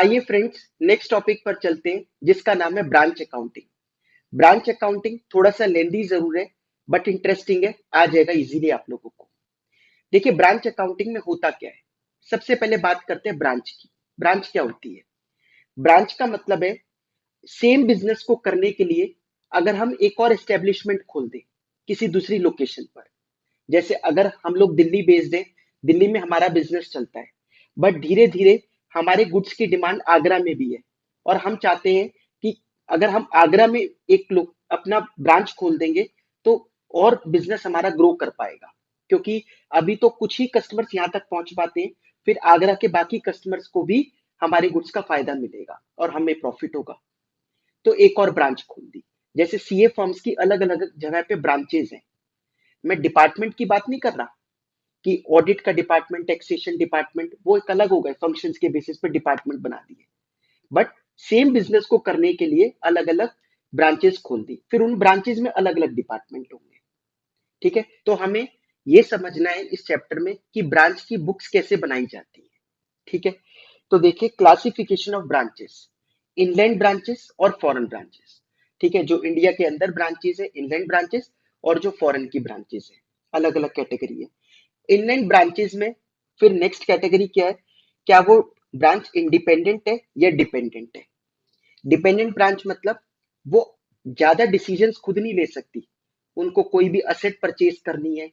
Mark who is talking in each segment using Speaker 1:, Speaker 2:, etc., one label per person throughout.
Speaker 1: आइए friends, next topic पर चलते हैं जिसका नाम है ब्रांच अकाउंटिंग। ब्रांच अकाउंटिंग थोड़ा सा लेंदी जरूर है, बट इंटरेस्टिंग है, आ जाएगा इजीली आप लोगों को। देखिए ब्रांच अकाउंटिंग में होता क्या है। सबसे पहले बात करते हैं ब्रांच की। ब्रांच क्या होती है? ब्रांच का मतलब है सेम बिजनेस को करने के लिए अगर हम एक और एस्टेब्लिशमेंट खोल दें किसी दूसरी लोकेशन पर। जैसे अगर हम लोग दिल्ली बेस्ड हैं, दिल्ली में हमारा बिजनेस चलता है, बट धीरे धीरे हमारे गुड्स की डिमांड आगरा में भी है, और हम चाहते हैं कि अगर हम आगरा में एक लोग अपना ब्रांच खोल देंगे तो और बिजनेस हमारा ग्रो कर पाएगा, क्योंकि अभी तो कुछ ही कस्टमर्स यहाँ तक पहुंच पाते हैं, फिर आगरा के बाकी कस्टमर्स को भी हमारे गुड्स का फायदा मिलेगा और हमें प्रॉफिट होगा। तो एक और ब्रांच खोल दी। जैसे सीए फर्म्स की अलग अलग जगह पे ब्रांचेज हैं। मैं डिपार्टमेंट की बात नहीं कर रहा कि ऑडिट का डिपार्टमेंट, टैक्सेशन डिपार्टमेंट, वो एक अलग हो गए, फंक्शंस के बेसिस पे डिपार्टमेंट बना दिए। बट सेम बिजनेस को करने के लिए अलग अलग ब्रांचेस खोल दी, फिर उन ब्रांचेस में अलग अलग डिपार्टमेंट होंगे। ठीक है, तो हमें ये समझना है इस चैप्टर में कि ब्रांच की बुक्स कैसे बनाई जाती है। ठीक है, तो देखिए classification of branches, inland branches और फॉरेन ब्रांचेस। ठीक है, जो इंडिया के अंदर ब्रांचेस है इनलैंड ब्रांचेस, और जो फॉरेन की ब्रांचेस है अलग अलग कैटेगरी है। इनलैंड ब्रांचेस में फिर नेक्स्ट कैटेगरी क्या है? क्या वो ब्रांच इंडिपेंडेंट है या डिपेंडेंट है? डिपेंडेंट ब्रांच मतलब वो ज्यादा डिसीजंस खुद नहीं ले सकती, उनको कोई भी असेट परचेज करनी है,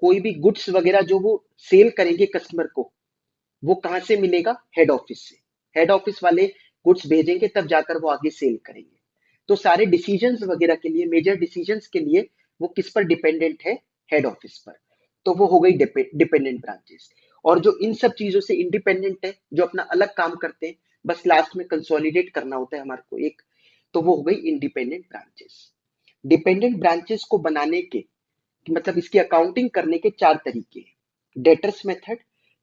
Speaker 1: कोई भी गुड्स वगैरह जो वो सेल करेंगे कस्टमर को, वो कहाँ से मिलेगा? हेड ऑफिस से। हेड ऑफिस वाले गुड्स भेजेंगे तब जाकर वो आगे सेल करेंगे। तो सारे डिसीजंस वगैरह के लिए, मेजर डिसीजंस के लिए वो किस पर डिपेंडेंट है? हेड ऑफिस पर। तो वो हो गई डिपेंडेंट ब्रांचेस। और जो इन सब चीजों से इंडिपेंडेंट है, जो अपना अलग काम करते हैं, बस लास्ट में कंसोलिडेट करना होता है हमारे को एक, तो वो हो गई इंडिपेंडेंट ब्रांचेस। डिपेंडेंट ब्रांचेस को बनाने के मतलब इसकी अकाउंटिंग करने के चार तरीके हैं: debtors method,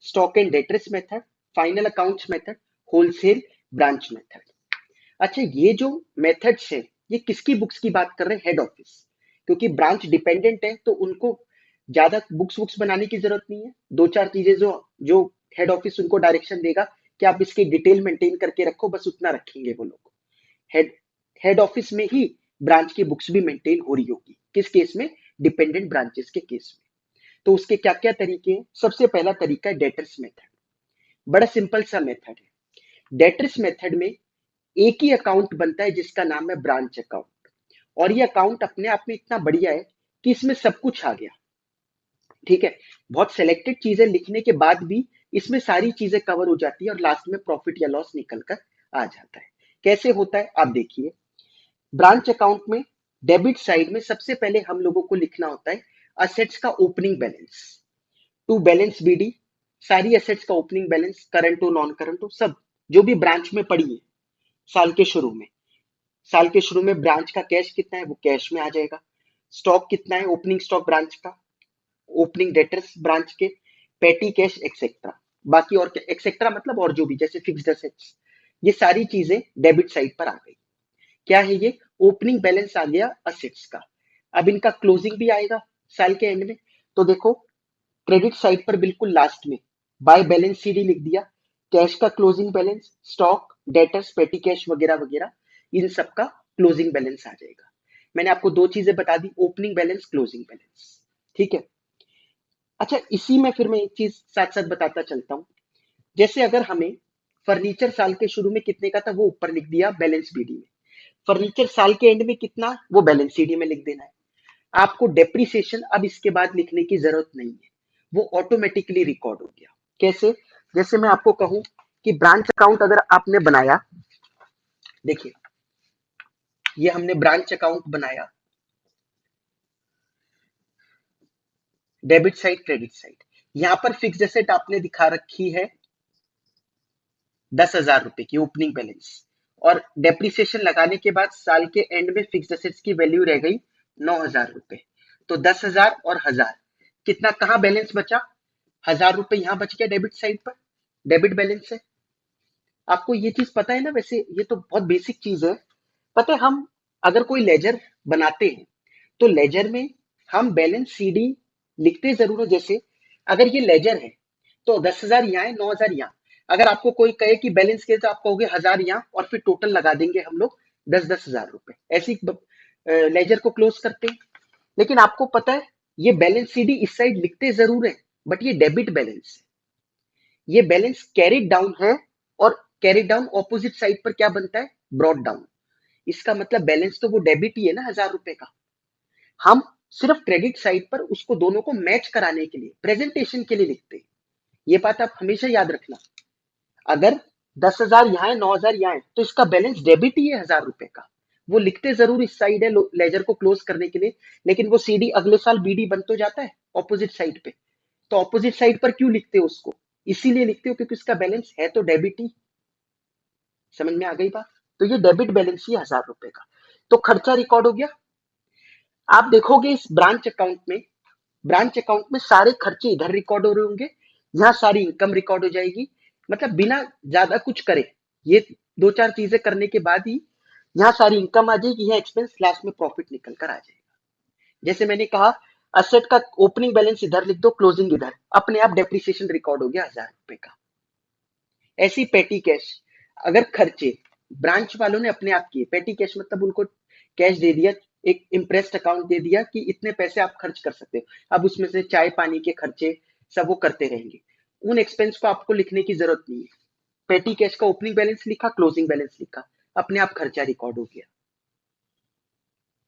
Speaker 1: stock and debtors method, final accounts method, wholesale branch method. अच्छा, ये जो मेथड्स है ये किसकी बुक्स की बात कर रहे हैं? Head office. क्योंकि ब्रांच डिपेंडेंट है तो उनको ज्यादा बुक्स बुक्स बनाने की जरूरत नहीं है। दो चार चीजें जो जो हेड ऑफिस उनको डायरेक्शन देगा कि आप इसकी डिटेल मेंटेन करके रखो, बस उतना रखेंगे वो लोग। हेड हेड ऑफिस में ही ब्रांच की बुक्स भी मेंटेन हो रही होगी। किस केस में? डिपेंडेंट ब्रांचेस के केस में। तो उसके क्या क्या तरीके हैं? सबसे पहला तरीका है डेटर्स मेथड। बड़ा सिंपल सा मेथड है। डेटर्स मेथड में एक ही अकाउंट बनता है जिसका नाम है ब्रांच अकाउंट। और ये अकाउंट अपने आप में इतना बढ़िया है कि इसमें सब कुछ आ गया। ठीक है, बहुत सिलेक्टेड चीजें लिखने के बाद भी इसमें सारी चीजें कवर हो जाती है और लास्ट में प्रॉफिट या लॉस निकल कर आ जाता है। कैसे होता है आप देखिए। ब्रांच अकाउंट में डेबिट साइड में सबसे पहले हम लोगों को लिखना होता है असेट्स का opening balance, to balance BD, सारी एसेट्स का ओपनिंग बैलेंस, करंट हो नॉन करंट हो, सब जो भी ब्रांच में पड़ी है। साल के शुरू में, साल के शुरू में ब्रांच का कैश कितना है वो कैश में आ जाएगा। स्टॉक कितना है ओपनिंग स्टॉक ब्रांच का, ओपनिंग डेटर्स ब्रांच के, पेटी कैश एक्सेट्रा। बाकी और एक्सेट्रा मतलब और जो भी, जैसे फिक्स्ड एसेट्स, ये सारी चीजें डेबिट साइड पर आ गई। क्या है ये? ओपनिंग बैलेंस आ गया असेट्स का। अब इनका क्लोजिंग भी आएगा साल के एंड में। तो देखो, क्रेडिट साइड पर बिल्कुल लास्ट में बाय बैलेंस सीडी लिख दिया, कैश का क्लोजिंग बैलेंस, स्टॉक, डेटर्स, पेटी कैश वगैरह वगैरह, इन सब का क्लोजिंग बैलेंस आ जाएगा। मैंने आपको दो चीजें बता दी, ओपनिंग बैलेंस, क्लोजिंग बैलेंस। ठीक है। अच्छा, इसी में फिर मैं एक चीज साथ साथ बताता चलता हूँ। जैसे अगर हमें फर्नीचर साल के शुरू में कितने का था वो ऊपर लिख दिया बैलेंस बीडी में, फर्नीचर साल के एंड में कितना वो बैलेंस सीडी में लिख देना है। आपको डेप्रिसिएशन अब इसके बाद लिखने की जरूरत नहीं है, वो ऑटोमेटिकली रिकॉर्ड हो गया। कैसे? जैसे मैं आपको कहूं कि ब्रांच अकाउंट अगर आपने बनाया, देखिए ये हमने ब्रांच अकाउंट बनाया, डेबिट साइड क्रेडिट साइड, यहां पर फिक्स्ड एसेट आपने दिखा रखी है 10,000 रुपए की ओपनिंग बैलेंस, और डेप्रिसिएशन लगाने के बाद साल के एंड में फिक्स्ड एसेट्स की वैल्यू रह गई 9,000 रुपए। तो 10,000 और 1,000, कितना कहाँ बैलेंस बचा? 1,000 रुपए यहाँ बच गया डेबिट साइड पर, डेबिट बैलेंस है। आपको ये चीज पता है ना? वैसे ये तो बहुत बेसिक चीज है। पता है, हम अगर कोई लेजर बनाते हैं तो लेजर में हम बैलेंस सीडी लिखते जरूर है। जैसे अगर ये लेजर है तो 10,000 यहाँ है, 9,000 यहाँ, अगर आपको कोई कहे कि बैलेंस के तो आप कहोगे 1000 यहाँ और फिर टोटल लगा देंगे हम लोग 10-10 हजार रुपए, ऐसी लेजर को क्लोज करते हैं। लेकिन आपको पता है ये बैलेंस सीडी इस साइड लिखते जरूर है, बट ये डेबिट बैलेंस है। ये बैलेंस कैरिड डाउन है, और कैरिड डाउन ऑपोजिट साइड पर क्या बनता है, ब्रॉड डाउन। इसका मतलब बैलेंस तो वो डेबिट ही है ना 1000 रुपए का। हम सिर्फ क्रेडिट साइड पर उसको दोनों को मैच कराने के लिए, प्रेजेंटेशन के लिए लिखते हैं। ये बात आप हमेशा याद रखना। अगर 10,000 यहाँ है, 9,000 यहाँ है, तो इसका बैलेंस डेबिट ही है 1000 रुपए का। वो लिखते जरूर इस साइड है लेजर को क्लोज करने के लिए, लेकिन वो सीडी अगले साल बीडी बन तो जाता है ऑपोजिट साइड पे। तो ऑपोजिट साइड पर क्यों लिखते हो उसको, इसीलिए लिखते हो क्योंकि उसका बैलेंस है तो डेबिट ही। समझ में आ गई बात। तो ये डेबिट बैलेंस ही 1000 रुपए का। तो खर्चा रिकॉर्ड हो गया। आप देखोगे इस ब्रांच अकाउंट में सारे खर्चे इधर रिकॉर्ड हो रहे होंगे, यहाँ सारी इनकम रिकॉर्ड हो जाएगी। मतलब बिना ज्यादा कुछ करे, ये दो चार चीजें करने के बाद ही यहाँ सारी इनकम आ जाएगी, यहाँ एक्सपेंस, लास्ट में प्रॉफिट निकल कर आ जाएगा। जैसे मैंने कहा, असेट का ओपनिंग बैलेंस इधर लिख दो, क्लोजिंग इधर, अपने आप डेप्रिसिएशन रिकॉर्ड हो गया 1000 रुपए का। ऐसी पेटी कैश, अगर खर्चे ब्रांच वालों ने अपने आप किए, पेटी कैश मतलब उनको कैश दे दिया, एक इम्प्रेस्ड अकाउंट दे दिया कि इतने पैसे आप खर्च कर सकते हो, अब उसमें से चाय पानी के खर्चे सब वो करते रहेंगे। उन एक्सपेंस को आपको लिखने की जरूरत नहीं है। पेटी कैश का ओपनिंग बैलेंस लिखा, क्लोजिंग बैलेंस लिखा, अपने आप खर्चा रिकॉर्ड हो गया।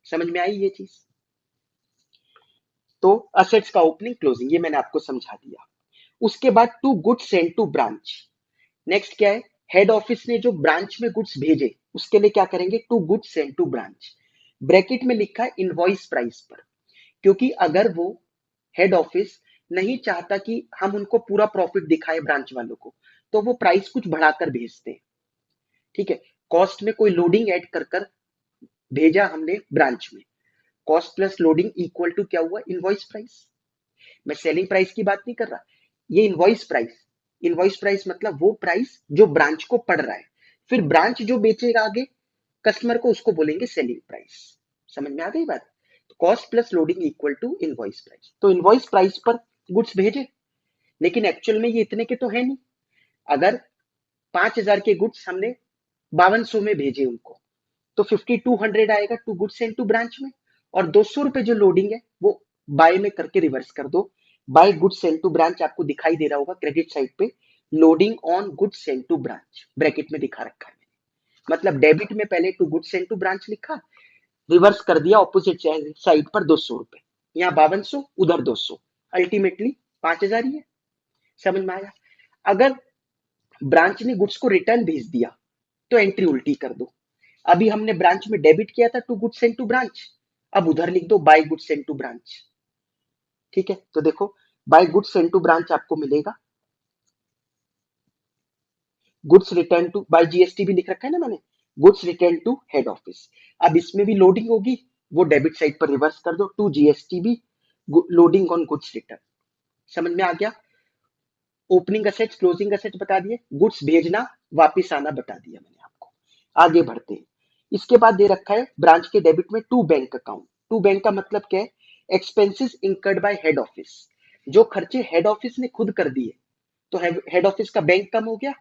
Speaker 1: समझ में आई ये चीज। तो असेट्स का ओपनिंग क्लोजिंग ये मैंने आपको समझा दिया। उसके बाद to goods send to branch. Next क्या है, हेड ऑफिस ने जो ब्रांच में गुड्स भेजे उसके लिए क्या करेंगे, to goods send to branch. Bracket में लिखा है इनवॉइस प्राइस पर, क्योंकि अगर वो हेड ऑफिस नहीं चाहता कि हम उनको पूरा प्रॉफिट दिखाए ब्रांच वालों को, तो वो प्राइस कुछ बढ़ाकर भेजते हैं। ठीक है, कॉस्ट में कोई लोडिंग ऐड कर कर भेजा हमने ब्रांच में, cost plus loading equal to क्या हुआ, इनवॉइस प्राइस। मैं सेलिंग प्राइस की बात नहीं कर रहा, ये इनवॉइस प्राइस। इनवॉइस प्राइस मतलब वो प्राइस जो ब्रांच को पड़ रहा है, फिर ब्रांच जो बेचेगा आगे कस्टमर को उसको बोलेंगे सेलिंग प्राइस। समझ में आ गई बात। Cost plus loading equal to invoice price. तो इनवॉइस प्राइस पर गुड्स भेजे, लेकिन एक्चुअल में ये इतने के तो है नहीं। अगर 5,000 के गुड्स हमने 5200 में भेजे उनको, तो 5200 आएगा to goods send to branch में, और 200 रुपए जो लोडिंग है वो बाय में करके रिवर्स कर दो। By goods send to branch आपको दिखाई दे रहा होगा क्रेडिट साइड पे, loading on goods send to branch bracket में दिखा रखा है। मतलब डेबिट में पहले to goods send to branch लिखा, रिवर्स कर दिया ऑपोजिट साइड पर 200 रुपए, यहाँ 5200 उधर 200, अल्टीमेटली 5000 ही है। समझ में आया। अगर ब्रांच ने गुड्स को रिटर्न भेज दिया तो एंट्री उल्टी कर दो। अभी हमने ब्रांच में डेबिट किया था to goods send to branch, अब उधर लिख दो by goods send to branch. ठीक है, तो देखो by goods send to branch आपको मिलेगा, goods return to, by GST भी लिख रखा है ना मैंने, goods return to head office. अब इसमें भी लोडिंग होगी, वो डेबिट साइड पर रिवर्स कर दो, टू जीएसटी भी, लोडिंग ऑन गुड्स रिटर्न। समझ में आ गया। ओपनिंग असेट्स क्लोजिंग असेट्स बता दिए, गुड्स भेजना वापिस आना बता दिया मैंने आपको। आगे बढ़ते हैं। इसके बाद दे रखा है ब्रांच के डेबिट में to bank account. To bank का मतलब क्या है, expenses incurred by head office, जो खर्चे हेड ऑफिस ने खुद कर दिए, तो हेड ऑफिस का बैंक कम हो गया,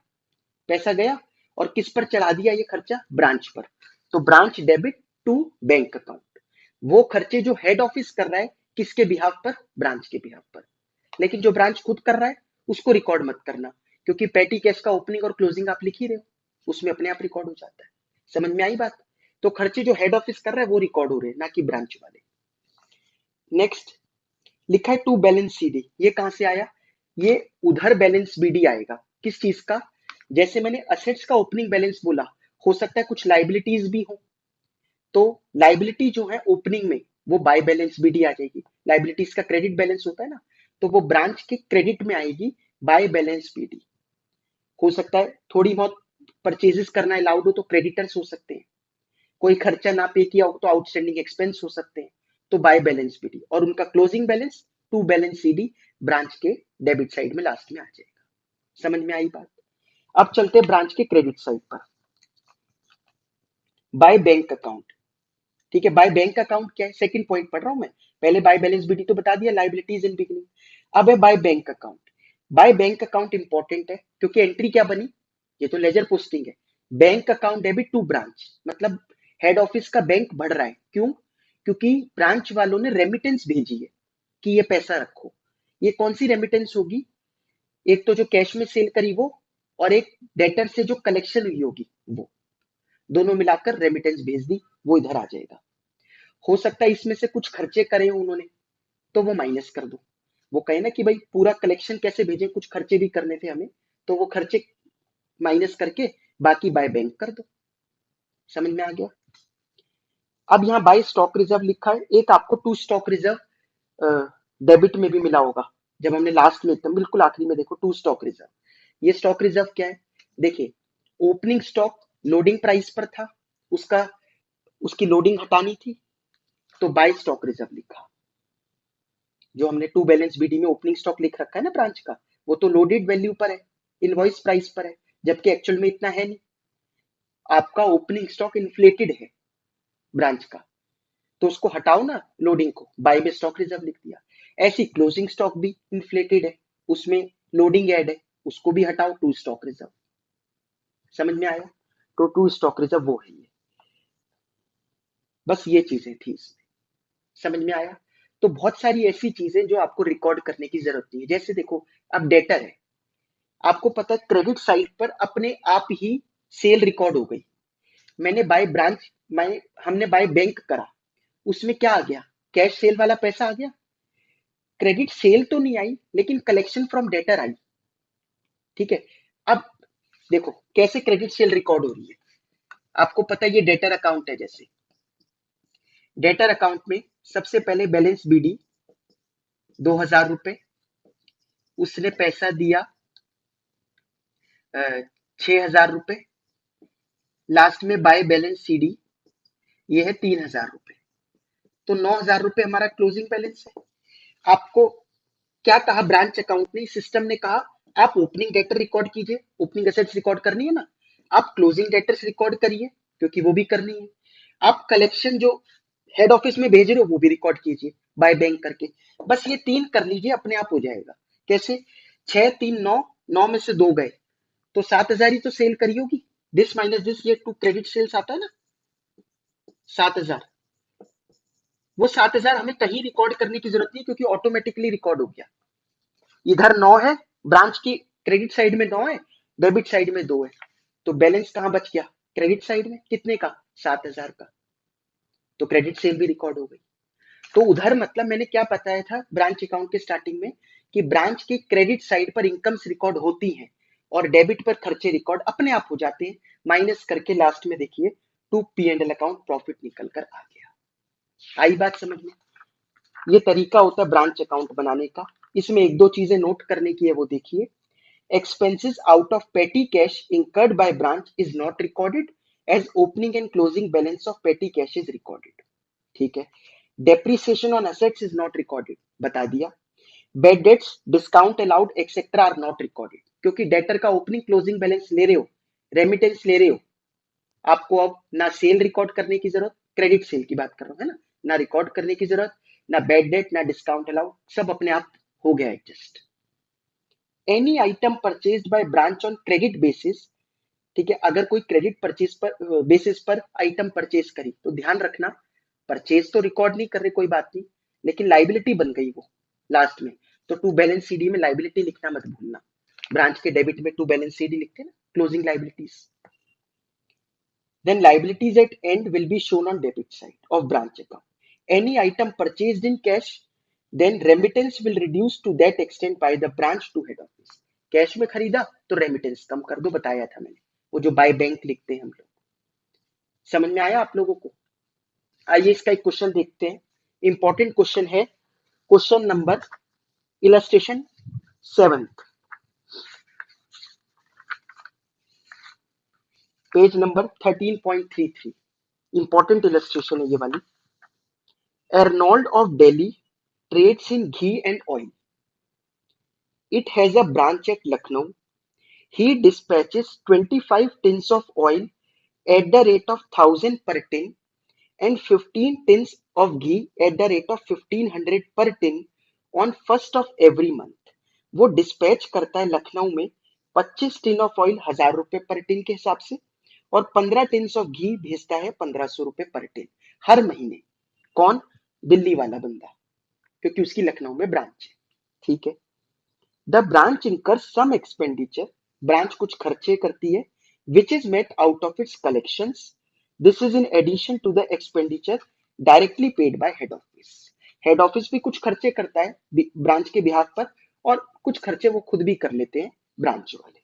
Speaker 1: पैसा गया, और किस पर चढ़ा दिया ये खर्चा, ब्रांच पर। तो branch debit to bank account, वो खर्चे जो हेड ऑफिस कर रहा है किसके बिहाफ पर, ब्रांच के बिहाफ पर। लेकिन जो ब्रांच खुद कर रहा है उसको रिकॉर्ड मत करना, क्योंकि पेटी कैश का ओपनिंग और क्लोजिंग आप लिख ही रहे हो, उसमें अपने आप रिकॉर्ड हो जाता है। समझ में आई बात। तो खर्चे जो हेड ऑफिस कर रहा है वो रिकॉर्ड हो रहे हैं, ना कि ब्रांच वाले। नेक्स्ट लिखा है टू बैलेंस सीडी, ये कहां से आया, ये उधर बैलेंस बीडी आएगा। किस चीज का, जैसे मैंने असेट्स का ओपनिंग बैलेंस बोला, हो सकता है कुछ लाइबिलिटीज भी हो, तो लाइबिलिटी जो है ओपनिंग में वो बाय बैलेंस बीडी आ जाएगी। लाइबिलिटीज का क्रेडिट बैलेंस होता है ना, तो वो ब्रांच के क्रेडिट में आएगी बाय बैलेंस बीडी। हो सकता है थोड़ी बहुत परचेजेस करना अलाउड हो तो क्रेडिटर्स हो सकते हैं, कोई खर्चा ना पे किया हो तो आउटस्टैंडिंग एक्सपेंस हो सकते हैं, तो बाय बैलेंस बीडी, और उनका closing balance to balance CD branch के डेबिट साइड में लास्ट में आ जाएगा। समझ में आई बात। अब चलते हैं ब्रांच के क्रेडिट साइड पर, बाय बैंक अकाउंट। ठीक है, बाय बैंक अकाउंट क्या है, सेकंड पॉइंट पढ़ रहा हूं मैं, पहले बाय बैलेंस बीडी तो बता दिया, लाइबिलिटीज इन बिगनिंग। अब है by bank account. By bank account important है क्योंकि एंट्री क्या बनी, ये तो लेजर पोस्टिंग है, bank account debit to branch, मतलब हेड ऑफिस का बैंक बढ़ रहा है। क्यों? क्योंकि ब्रांच वालों ने रेमिटेंस भेजी है कि ये पैसा रखो। ये कौन सी रेमिटेंस होगी? एक तो जो कैश में सेल करी वो, और एक डेटर से जो कलेक्शन हुई होगी वो, दोनों मिलाकर रेमिटेंस भेज दी, वो इधर आ जाएगा। हो सकता है इसमें से कुछ खर्चे करे हो उन्होंने, तो वो माइनस कर दो। वो कहे ना कि भाई पूरा कलेक्शन कैसे भेजें, कुछ खर्चे भी करने थे हमें, तो वो खर्चे माइनस करके बाकी बाय बैंक कर दो। समझ में आ गया? अब यहाँ बाय स्टॉक रिजर्व लिखा है, एक आपको टू स्टॉक रिजर्व डेबिट में भी मिला होगा, जब हमने लास्ट में एकदम बिल्कुल आखिरी में देखो टू स्टॉक रिजर्व। ये स्टॉक रिजर्व क्या है? देखिए, ओपनिंग स्टॉक लोडिंग प्राइस पर था, उसका उसकी लोडिंग हटानी थी, तो बाय स्टॉक रिजर्व लिखा। जो हमने टू बैलेंस बीडी में ओपनिंग स्टॉक लिख रखा है ना ब्रांच का, वो तो लोडेड वैल्यू पर है, इनवॉइस प्राइस पर है, जबकि एक्चुअल में इतना है नहीं। आपका ओपनिंग स्टॉक इन्फ्लेटेड है ब्रांच का, तो उसको हटाओ ना, लोडिंग को, बाय में स्टॉक रिजर्व लिख दिया। ऐसी क्लोजिंग स्टॉक भी इन्फ्लेटेड है, उसमें लोडिंग ऐड है, उसको भी हटाओ, टू स्टॉक रिजर्व। समझ में आया? तो टू स्टॉक रिजर्व वो है ये। बस ये चीजें थी इसमें। समझ में आया? तो बहुत सारी ऐसी चीजें जो आपको रिकॉर्ड करने की जरूरत नहीं है। जैसे देखो, अब डेटर है, आपको पता है क्रेडिट साइड पर अपने आप ही सेल रिकॉर्ड हो गई। मैंने बाय ब्रांच, मैं हमने बाय बैंक करा, उसमें क्या आ गया? कैश सेल वाला पैसा आ गया। क्रेडिट सेल तो नहीं आई, लेकिन कलेक्शन फ्रॉम डेटर आई। ठीक है। अब देखो कैसे क्रेडिट सेल रिकॉर्ड हो रही है। आपको पता है ये डेटर अकाउंट है, जैसे डेटर अकाउंट में सबसे पहले बैलेंस बीडी 2,000 रुपए, उसने पैसा दिया 6,000 रुपए। लास्ट में बाय बैलेंस सीडी, ये है 3,000 रुपए। तो 9,000 रुपए हमारा क्लोजिंग बैलेंस है। आपको क्या कहा ब्रांच अकाउंट ने, सिस्टम ने कहा आप ओपनिंग डेटर रिकॉर्ड कीजिए, ओपनिंग एसेट्स रिकॉर्ड करनी है ना, आप क्लोजिंग डेटर्स रिकॉर्ड करिए क्योंकि वो भी करनी है। आप कलेक्शन जो हेड ऑफिस में भेज रहे हो वो भी रिकॉर्ड कीजिए बाय बैंक करके। बस ये तीन कर लीजिए, अपने आप हो जाएगा। कैसे? 6, 3, 9, 9 में से 2 गए तो 7,000 ही तो सेल करी होगी। दिस माइनस दिस, ये टू क्रेडिट सेल्स आता है ना, 7,000। वो 7,000 हमें कहीं रिकॉर्ड करने की जरूरत नहीं, क्योंकि ऑटोमेटिकली रिकॉर्ड हो गया। इधर 9 है, ब्रांच की क्रेडिट साइड में 9 है, डेबिट साइड में 2 है, तो बैलेंस कहां बच गया? क्रेडिट साइड में। कितने का? 7,000 का। तो क्रेडिट सेल भी रिकॉर्ड हो गई। तो उधर मतलब मैंने क्या बताया था ब्रांच अकाउंट के स्टार्टिंग में, कि ब्रांच की क्रेडिट साइड पर इनकम्स रिकॉर्ड होती हैं और डेबिट पर खर्चे रिकॉर्ड अपने आप हो जाते हैं, माइनस करके लास्ट में देखिए to P and L account profit निकल कर आ गया। आई बात समझ में? ये तरीका होता है ब्रांच अकाउंट बनाने का। इसमें एक दो चीजें नोट करने की है, वो देखिए। Expenses out of petty cash incurred by branch is not recorded as opening and closing balance of petty cash is recorded. ठीक है। Depreciation on assets is not recorded, बता दिया। Bad debts, discount allowed, etc. are not recorded, क्योंकि debtor का opening closing balance ले रहे हो, remittance ले रहे हो, आपको अब ना सेल रिकॉर्ड करने की जरूरत, क्रेडिट सेल की बात कर रहा हूं, है ना, ना रिकॉर्ड करने की जरूरत, ना बैड डेट, ना डिस्काउंट अलाउड, सब अपने आप हो गया adjust. Any item purchased by branch on credit basis, ठीक है, अगर कोई क्रेडिट परचेज पर बेसिस पर आइटम परचेज करी तो ध्यान रखना, परचेज तो रिकॉर्ड नहीं कर रहे, कोई बात नहीं, लेकिन लाइबिलिटी बन गई वो लास्ट में, तो टू बैलेंस सीडी में लाइबिलिटी लिखना मत भूलना। ब्रांच के डेबिट में टू बैलेंस सीडी लिखते हैं ना, closing liabilities. Then liabilities at end will be shown on debit side of branch account. Any item purchased in cash, then remittance will reduce to that extent by the branch to head office. Cash में खरीदा तो remittance कम कर दो, बताया था मैंने, वो जो बाय बैंक लिखते हैं हम लोग। समझ में आया आप लोगों को? आइए इसका एक क्वेश्चन देखते हैं। इंपॉर्टेंट क्वेश्चन है, question number illustration 7, page number 13.33। Important illustration है ये वाली। Arnold of Delhi trades in ghee and oil. It has a branch at Lucknow. He dispatches 25 tins of oil at the rate of 1,000 per tin and 15 tins of ghee at the rate of 1,500 per tin on 1st of every month. वो dispatch करता है लखनऊ में 25 tin of oil 1,000 रुपए पर tin के हिसाब से, और 15 टिन ऑफ घी भेजता है 1,500 रुपए पर टिन हर महीने। कौन? दिल्ली वाला बंदा, क्योंकि उसकी लखनऊ में ब्रांच है। ठीक है। The branch incurs some expenditure, branch कुछ खर्चे करती है, which is met out of its collections. This is in addition to the expenditure directly paid by head office. Head office भी कुछ खर्चे करता है ब्रांच के बिहाफ पर, और कुछ खर्चे वो खुद भी कर लेते हैं ब्रांच वाले।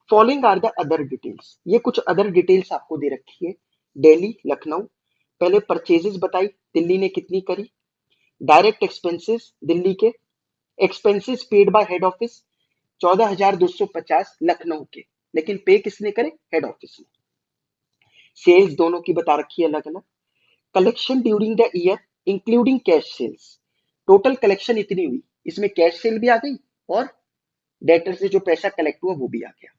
Speaker 1: Following are the other details, ये कुछ अदर डिटेल्स आपको दे रखी है। दिल्ली, लखनऊ, पहले परचेजेस बताई दिल्ली ने कितनी करी, डायरेक्ट एक्सपेंसेस दिल्ली के, expenses paid by head office 14,250 Lucknow के, लेकिन पे किसने करे? हेड ऑफिस ने। सेल्स दोनों की बता रखी है अलग अलग। Collection during the year including cash sales, total collection इतनी हुई, इसमें कैश सेल भी आ गई और डेटर से जो पैसा कलेक्ट हुआ वो भी आ गया,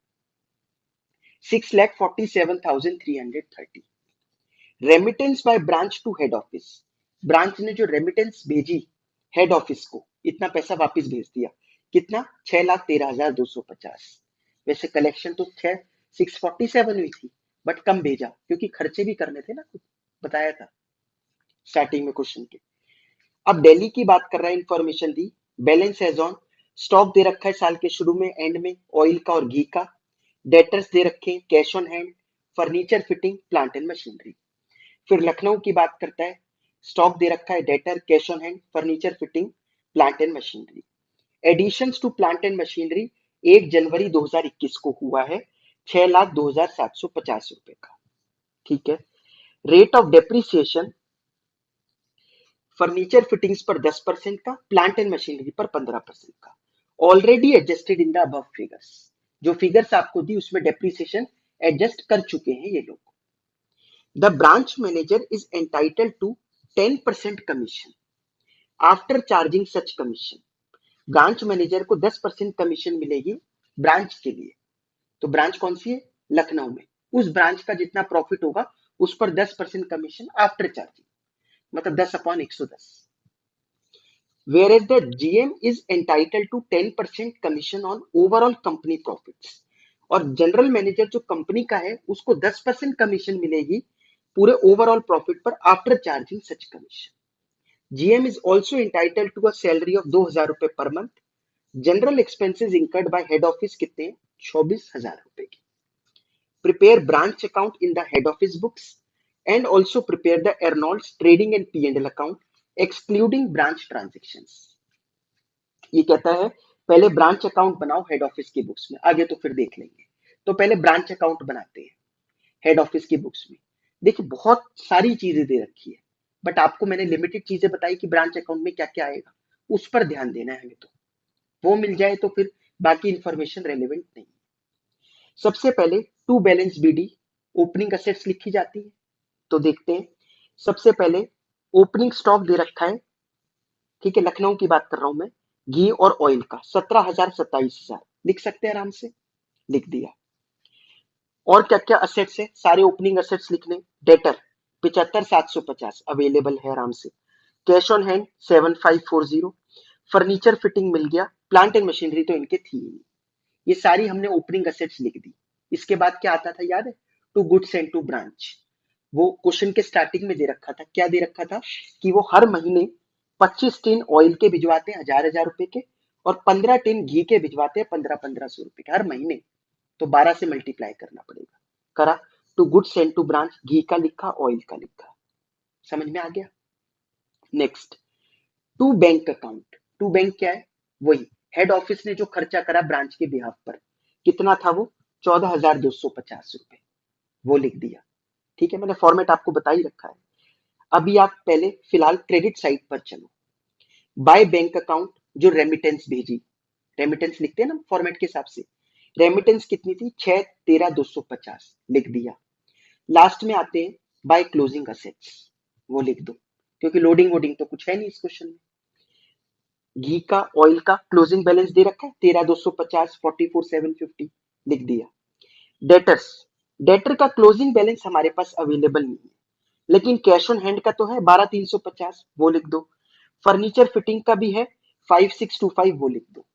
Speaker 1: 6,47,330। Remittance by branch to head office, branch ने जो रेमिटेंस भेजी हेड ऑफिस को, इतना पैसा वापस भेज दिया। कितना? 6,13,250। वैसे कलेक्शन तो 647 हुई थी, बट कम भेजा क्योंकि खर्चे भी करने थे ना, कुछ बताया था स्टार्टिंग में क्वेश्चन के। अब दिल्ली की बात कर रहा है, इंफॉर्मेशन दी, बैलेंस एज ऑन, स्टॉक दे रखा है साल के शुरू में एंड में ऑयल का और घी का, डेटर्स दे रखे हैं, cash on hand, furniture fitting, plant and machinery. फिर लखनऊ की बात करता है, स्टॉक दे रखा है, debtor, cash on hand, furniture fitting, plant and machinery. Additions to plant and machinery 1 जनवरी 2021 को हुआ है 6,02,750 रुपए का। ठीक है। Rate of depreciation furniture fittings पर 10% का, प्लांट एंड मशीनरी पर 15% का, already adjusted in the above figures. जो फिगर्स आपको दी उसमें डेप्रिसिएशन एडजस्ट कर चुके हैं ये लोग। The branch manager is entitled to 10% commission after charging such commission. Branch manager को 10% कमीशन मिलेगी ब्रांच के लिए। तो ब्रांच कौन सी है? लखनऊ में। उस ब्रांच का जितना प्रॉफिट होगा उस पर 10% कमीशन आफ्टर चार्जिंग, मतलब 10/110। Whereas the GM is entitled to 10% commission on overall company profits, और जनरल मैनेजर जो कंपनी का है उसको 10% कमीशन मिलेगी पूरे ओवरऑल प्रॉफिट पर after charging such commission. GM is also entitled to a salary of 2,000 रुपए per month. General expenses incurred by head office कितने हैं? 24,000 रुपए की। Prepare branch account in the head office books and also prepare the Arnold's trading and P&L account excluding branch transactions। ये कहता है पहले branch account बनाओ हेड ऑफिस की बुक्स में, आगे तो फिर देख लेंगे। तो पहले ब्रांच अकाउंट बनाते हैं हेड ऑफिस की बुक्स में। देखिए बहुत सारी चीजें दे रखी है, बट आपको मैंने लिमिटेड चीजें बताई कि ब्रांच अकाउंट में क्या क्या आएगा, उस पर ध्यान देना है हमें। तो वो मिल जाए तो फिर बाकी इंफॉर्मेशन रेलिवेंट नहीं। सबसे पहले to balance BD opening assets लिखी जाती है, तो देखते हैं। सबसे पहले ओपनिंग स्टॉक दे रखा है, ठीक है, लखनऊ की बात कर रहा हूं मैं, घी और ऑयल का 17,000 27,000 लिख सकते हैं आराम से, लिख दिया। और क्या क्या असेट्स है, सारे ओपनिंग असेट्स लिखने। डेटर 75,750 अवेलेबल है आराम से, cash on hand 7,540, furniture fitting मिल गया, प्लांट एंड मशीनरी तो इनके थी ही नहीं। ये सारी हमने ओपनिंग असेट्स लिख दी। इसके बाद क्या आता था याद है? To goods and to branch. वो क्वेश्चन के स्टार्टिंग में दे रखा था, क्या दे रखा था कि वो हर महीने 25 टिन ऑयल के भिजवाते हैं 1,000 रुपए के, और 15 टिन घी के भिजवाते हैं 1500 रुपए के हर महीने। तो 12 से मल्टीप्लाई करना पड़ेगा। करा। To goods and to branch, घी का लिखा, ऑयल का लिखा। समझ में आ गया? Next, to bank account. To bank क्या है? वही हेड ऑफिस ने जो खर्चा करा ब्रांच के बिहाफ पर, कितना था वो? 14,250 रुपए, वो लिख दिया। ठीक है, मैंने फॉर्मेट आपको बता ही रखा है। अभी आप पहले फिलहाल क्रेडिट साइड पर चलो। बाय बैंक अकाउंट, जो रेमिटेंस भेजी, रेमिटेंस लिखते हैं ना फॉर्मेट के हिसाब से, रेमिटेंस कितनी थी? 6,13,250 लिख दिया। लास्ट में आते हैं बाय क्लोजिंग असेट्स, वो लिख दो, क्योंकि लोडिंग वोडिंग तो कुछ है नहीं इस क्वेश्चन में। घी का, ऑयल का क्लोजिंग बैलेंस दे रखा है 13,250, 44,750 लिख दिया। डेटर्स, डेटर का क्लोजिंग बैलेंस हमारे पास अवेलेबल नहीं है, लेकिन कैश ऑन हैंड का तो है 12,350, वो लिख दो। फर्नीचर फिटिंग का भी है 5,625, वो लिख दो।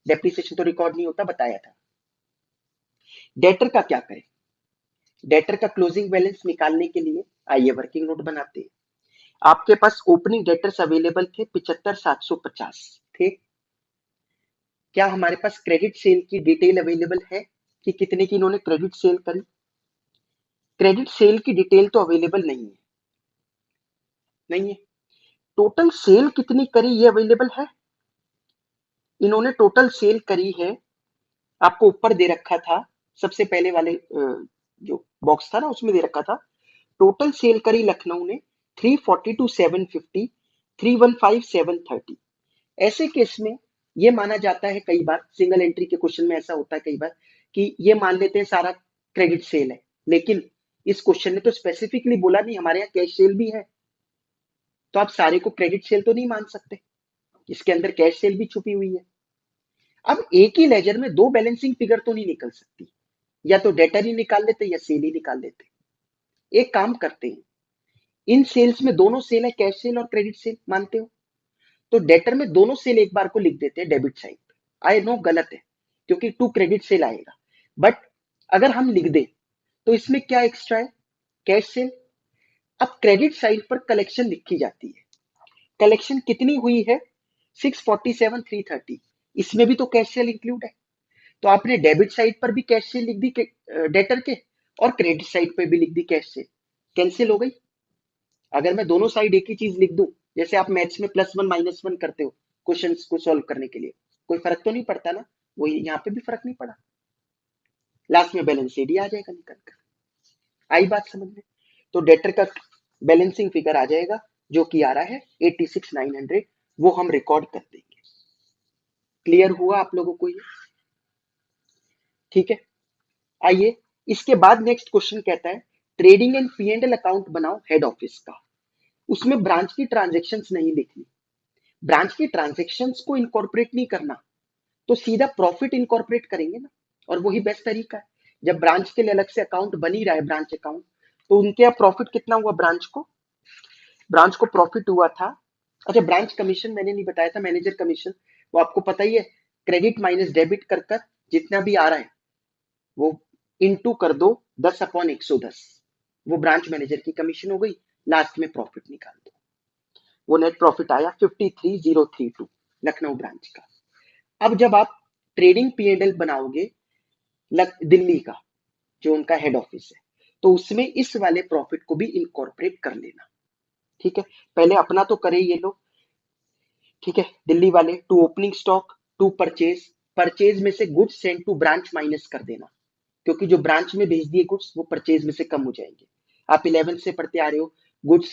Speaker 1: डेप्रिसिएशन तो रिकॉर्ड नहीं होता, बताया था। डेटर का क्या करें? डेटर का क्लोजिंग बैलेंस निकालने के लिए आइए वर्किंग नोट बनाते हैं। आपके पास ओपनिंग डेटर्स अवेलेबल थे 75,750 थे। क्या हमारे पास क्रेडिट सेल की डिटेल अवेलेबल है कि कितने की इन्होंने क्रेडिट सेल करी? क्रेडिट सेल की डिटेल तो अवेलेबल नहीं है, नहीं है। टोटल सेल कितनी करी ये अवेलेबल है। इन्होंने टोटल सेल करी है, आपको ऊपर दे रखा था, सबसे पहले वाले जो बॉक्स था ना उसमें दे रखा था। टोटल सेल करी लखनऊ ने 342,750, 315,730। ऐसे केस में ये माना जाता है, कई बार सिंगल एंट्री के क्वेश्चन में ऐसा होता है कई बार कि ये मान लेते हैं सारा क्रेडिट सेल है, लेकिन इस क्वेश्चन ने तो स्पेसिफिकली बोला नहीं हमारे यहाँ कैश सेल भी है, तो आप सारे को क्रेडिट सेल तो नहीं मान सकते, इसके अंदर कैश सेल भी छुपी हुई है। अब एक ही लेजर में दो बैलेंसिंग फिगर तो नहीं निकल सकती, या तो डेटर ही निकाल लेते या सेल ही निकाल लेते। एक काम करते हैं, इन सेल्स में दोनों सेल है, कैश सेल और क्रेडिट सेल मानते हो, तो डेटर में दोनों सेल एक बार को लिख देते हैं डेबिट साइड पे। आई नो गलत है क्योंकि टू क्रेडिट सेल आएगा, बट अगर हम लिख दें तो इसमें क्या एक्स्ट्रा है, कैश सेल। अब क्रेडिट साइड पर कलेक्शन लिखी जाती है, कलेक्शन कितनी हुई है 647,330, इसमें भी तो कैश सेल इंक्लूड है, तो आपने डेबिट साइड पर भी कैश सेल लिख दी डेटर के, और क्रेडिट साइड पर भी लिख दी कैश सेल, कैंसिल हो गई। अगर मैं दोनों साइड एक ही चीज लिख दूं, जैसे आप मैथ्स में +1 -1 करते हो क्वेश्चंस को सॉल्व करने के लिए, कोई फर्क तो नहीं पड़ता ना, वो यहाँ पे भी फर्क नहीं पड़ा, लास्ट में बैलेंस शीट आ जाएगा निकल कर। आई बात समझ में? तो डेटर का बैलेंसिंग फिगर आ जाएगा जो कि आ रहा है 86,900, वो हम रिकॉर्ड कर देंगे। क्लियर हुआ आप लोगों को ये? ठीक है, आइए इसके बाद नेक्स्ट क्वेश्चन कहता है ट्रेडिंग एंड P&L अकाउंट बनाओ हेड ऑफिस का। उसमें ब्रांच की ट्रांजेक्शन्स नहीं लिखनी, ब्रांच की ट्रांजेक्शन्स को इनकॉर्पोरेट नहीं करना, तो सीधा प्रॉफिट इनकॉर्पोरेट करेंगे ना, और वही बेस्ट तरीका है। जब ब्रांच के लिए अलग से अकाउंट बन ही रहा है ब्रांच अकाउंट, तो उनके यहाँ प्रॉफिट कितना हुआ ब्रांच को प्रॉफिट हुआ था। अच्छा, ब्रांच कमीशन मैंने नहीं बताया था, मैनेजर कमीशन, वो आपको पता ही है, क्रेडिट माइनस डेबिट कर कर जितना भी आ रहा है वो इनटू कर दो 10/110, वो ब्रांच मैनेजर की कमीशन हो गई, लास्ट में प्रॉफिट निकाल दो, वो नेट प्रॉफिट आया 53,032 लखनऊ ब्रांच का। अब जब आप ट्रेडिंग P&L बनाओगे दिल्ली का, जो उनका हेड ऑफिस है, तो उसमें इस वाले प्रॉफिट को भी इनकॉर्पोरेट कर लेना। ठीक है, पहले अपना तो करे ये लोग, ठीक है, दिल्ली वाले to opening stock to purchase, purchase में से goods send to branch minus कर देना, क्योंकि जो ब्रांच में भेज दिए गुड्स वो परचेज में से कम हो जाएंगे। आप 11 से पढ़ते आ रहे हो, गुड्स